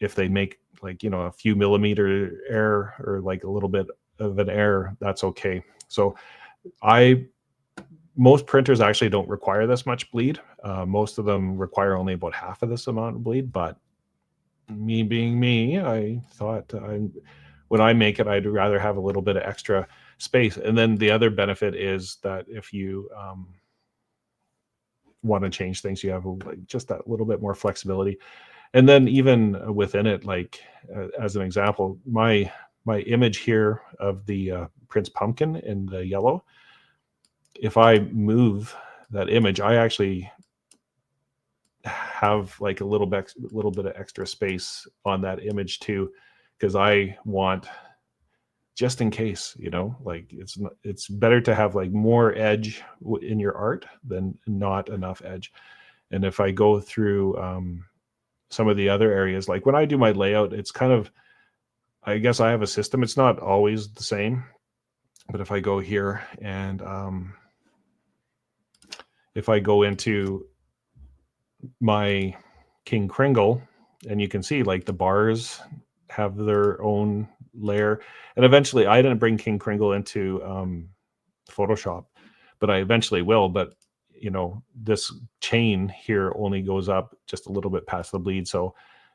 if they make like, a few millimeter error or like a little bit of an error, that's okay. So most printers actually don't require this much bleed. Most of them require only about half of this amount of bleed, but me being me, I thought when I make it, I'd rather have a little bit of extra space. And then the other benefit is that if you want to change things, you have like just that little bit more flexibility. And then even within it, like as an example, my my image here of the Prince Pumpkin in the yellow, if I move that image, I actually have like a little bit of extra space on that image too, because I want, just in case, you know, like it's better to have like more edge in your art than not enough edge. And if I go through some of the other areas, like when I do my layout, it's kind of, I guess I have a system. It's not always the same, but if I go here and if I go into my King Kringle, and you can see like the bars have their own layer. And eventually, I didn't bring King Kringle into Photoshop, but I eventually will. But you know, this chain here only goes up just a little bit past the bleed. So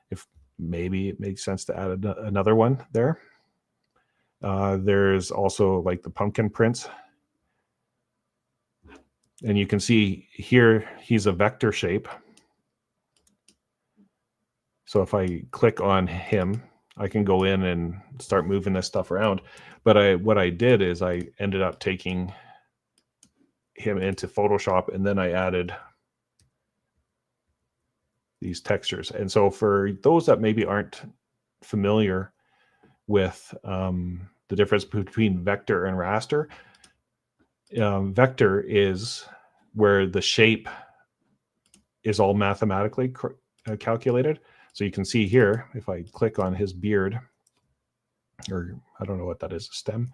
if maybe it makes sense to add another one there. There's also like the pumpkin prints. And you can see here, he's a vector shape. So if I click on him, I can go in and start moving this stuff around. But what I did is I ended up taking him into Photoshop, and then I added these textures. And so for those that maybe aren't familiar with the difference between vector and raster, vector is where the shape is all mathematically calculated. So you can see here, if I click on his beard, or I don't know what that is, a stem,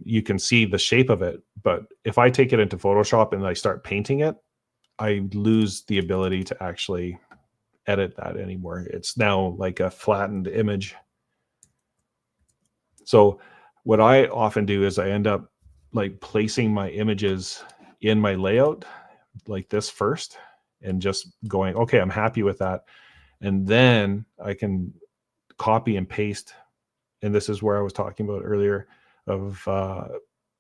you can see the shape of it. But if I take it into Photoshop and I start painting it, I lose the ability to actually edit that anymore. It's now like a flattened image. So what I often do is I end up like placing my images in my layout like this first, and just going, okay, I'm happy with that. And then I can copy and paste. And this is where I was talking about earlier of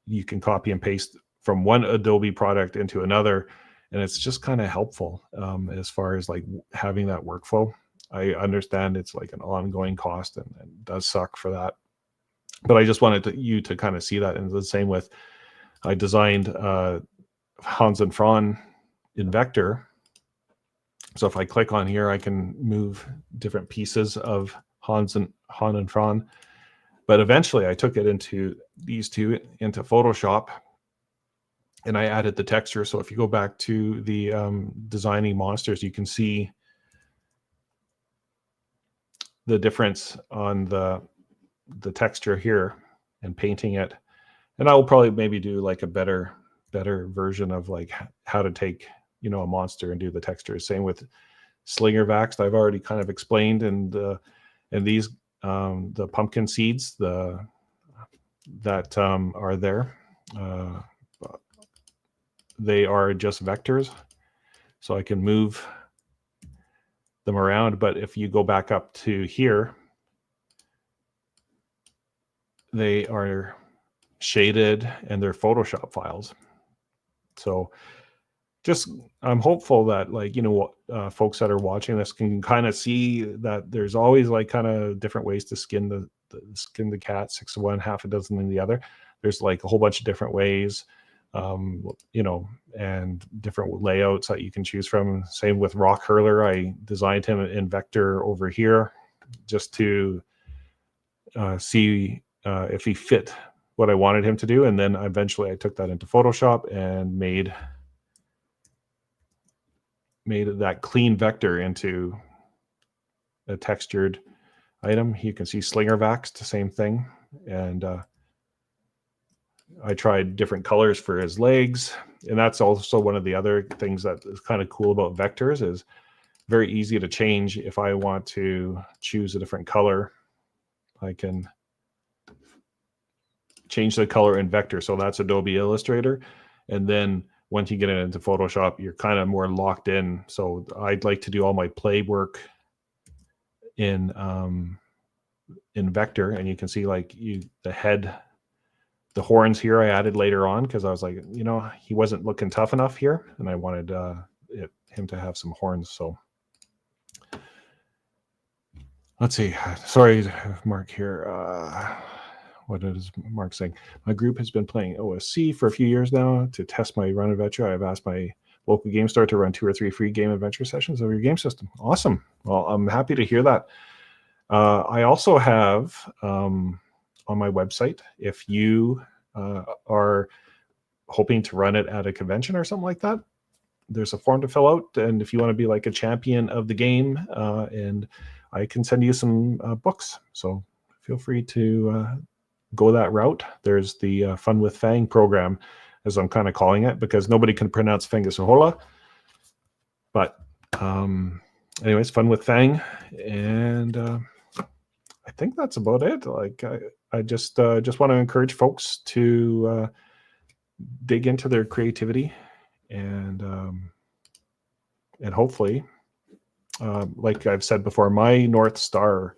you can copy and paste from one Adobe product into another. And it's just kind of helpful as far as like having that workflow. I understand it's like an ongoing cost and it does suck for that. But I just wanted you to kind of see that. And the same with, I designed Hans and Fran in vector. So if I click on here, I can move different pieces of Han and Fran. But eventually I took it into these two into Photoshop, and I added the texture. So if you go back to the designing monsters, you can see the difference on the texture here and painting it. And I will probably maybe do like a better version of like how to take, you know, a monster and do the textures. Same with Slinger Vaxxed, I've already kind of explained, and these the pumpkin seeds that are there, they are just vectors, so I can move them around. But if you go back up to here, they are shaded and they're Photoshop files. So just, I'm hopeful that, like, you know, folks that are watching this can kind of see that there's always like kind of different ways to skin the cat, 6 of one, half a dozen in the other. There's like a whole bunch of different ways, you know, and different layouts that you can choose from. Same with Rock Hurler. I designed him in vector over here just to see if he fit what I wanted him to do. And then eventually I took that into Photoshop and made that clean vector into a textured item. You can see Slinger Vaxxed, the same thing. And I tried different colors for his legs. And that's also one of the other things that is kind of cool about vectors, is very easy to change. If I want to choose a different color, I can change the color in vector. So that's Adobe Illustrator. And then once you get it into Photoshop, you're kind of more locked in. So I'd like to do all my play work in vector, and you can see like the head, the horns here I added later on because I was like, you know, he wasn't looking tough enough here, and I wanted him to have some horns. So Let's see. Sorry, Mark here. What is Mark saying? My group has been playing OSC for a few years now. To test my run adventure, I've asked my local game store to run 2 or 3 free game adventure sessions of your game system. Awesome. Well, I'm happy to hear that. I also have on my website, if you are hoping to run it at a convention or something like that, there's a form to fill out. And if you want to be like a champion of the game, and I can send you some books. So feel free to go that route. There's the Fun with Fang program, as I'm kind of calling it, because nobody can pronounce Fengisahola. But anyways, Fun with Fang. And I think that's about it. Like I just want to encourage folks to dig into their creativity and hopefully, like I've said before, my North Star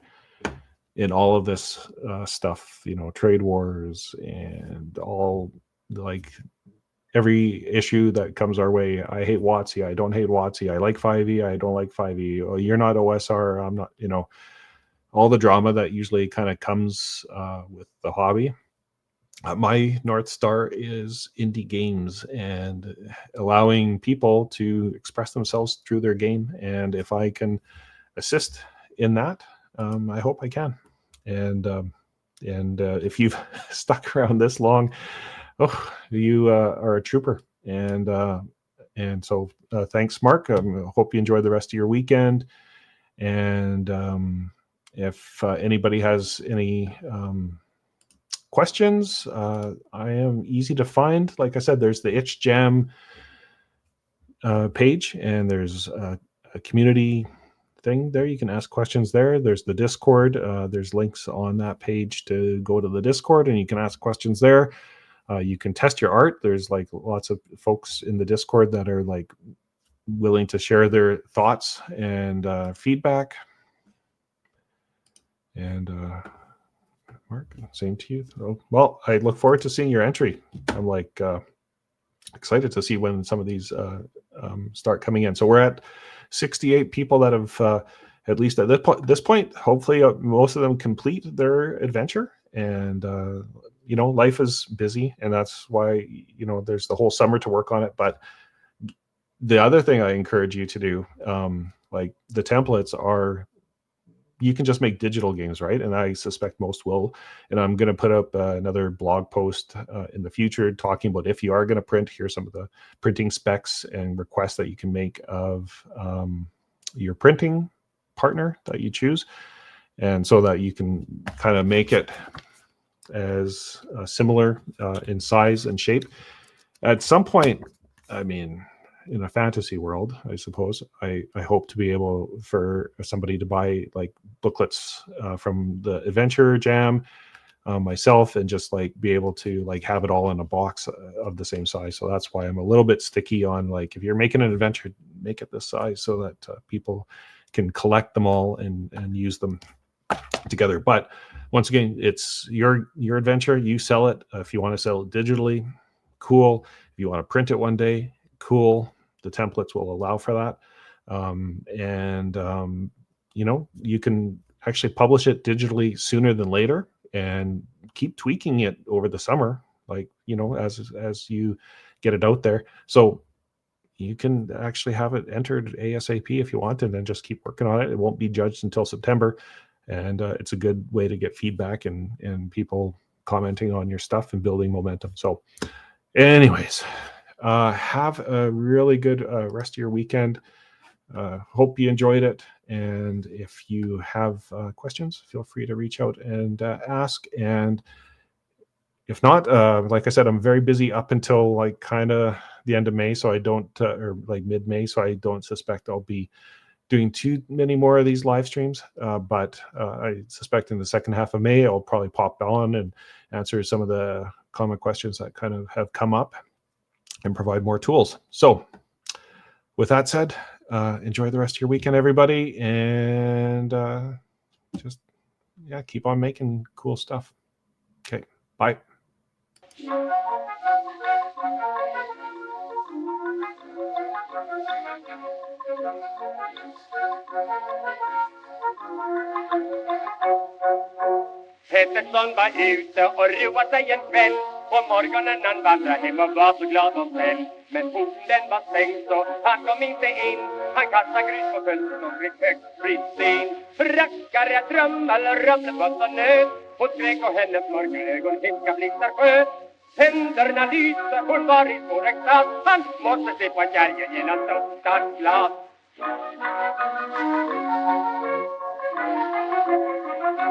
in all of this stuff, trade wars and all, like, every issue that comes our way. I hate WotC. I don't hate WotC. I like 5e. I don't like 5e. Oh, you're not OSR. I'm not, all the drama that usually kind of comes with the hobby. My North Star is indie games and allowing people to express themselves through their game. And if I can assist in that, I hope I can. And if you've stuck around this long, you are a trooper. And so thanks, Mark. Hope you enjoy the rest of your weekend. And if anybody has any questions, I am easy to find. Like I said, there's the Itch Jam page, and there's a community thing there. You can ask questions there. There's the Discord. There's links on that page to go to the Discord, and you can ask questions there. You can test your art. There's like lots of folks in the Discord that are like willing to share their thoughts and feedback. And Mark, same to you. Oh, well, I look forward to seeing your entry. I'm like excited to see when some of these start coming in. So we're at 68 people that have, at least at this point, hopefully most of them complete their adventure. And life is busy, and that's why there's the whole summer to work on it. But the other thing I encourage you to do, like the templates are, you can just make digital games, right? And I suspect most will. And I'm going to put up another blog post in the future talking about, if you are going to print, here's some of the printing specs and requests that you can make of your printing partner that you choose. And so that you can kind of make it as similar in size and shape. At some point, I mean, in a fantasy world, I suppose, I hope to be able for somebody to buy like booklets from the Adventure Jam myself, and just like be able to like have it all in a box of the same size. So that's why I'm a little bit sticky on, like, if you're making an adventure, make it this size so that people can collect them all and use them together. But once again, it's your adventure. You sell it. If you want to sell it digitally, cool. If you want to print it one day, cool. The templates will allow for that. You can actually publish it digitally sooner than later and keep tweaking it over the summer, like, as you get it out there. So you can actually have it entered ASAP if you want, and then just keep working on it. It won't be judged until September. And it's a good way to get feedback and people commenting on your stuff and building momentum. So anyways, have a really good rest of your weekend. Hope you enjoyed it. And if you have questions, feel free to reach out and ask. And if not, like I said, I'm very busy up until like kind of the end of May. So I don't, or like mid-May. So I don't suspect I'll be doing too many more of these live streams. But I suspect in the second half of May, I'll probably pop on and answer some of the common questions that kind of have come up and provide more tools. So with that said, enjoy the rest of your weekend, everybody. And just, keep on making cool stuff. Okay, bye. Pettersson var ute och roade sig en kväll. På morgonen han vandrade hem och var så glad och snäll. Men porten den var stängd så han kom inte in. Han kastade grus på fönstret och fick högt frittin. Rackare, trummel, rummelbott och nöt. Hon skrek och hennes mörka ögon himka blixtar sköt. Tänderna lyste, hon var i stor extas. Han måste se på kärgen genom stort glas.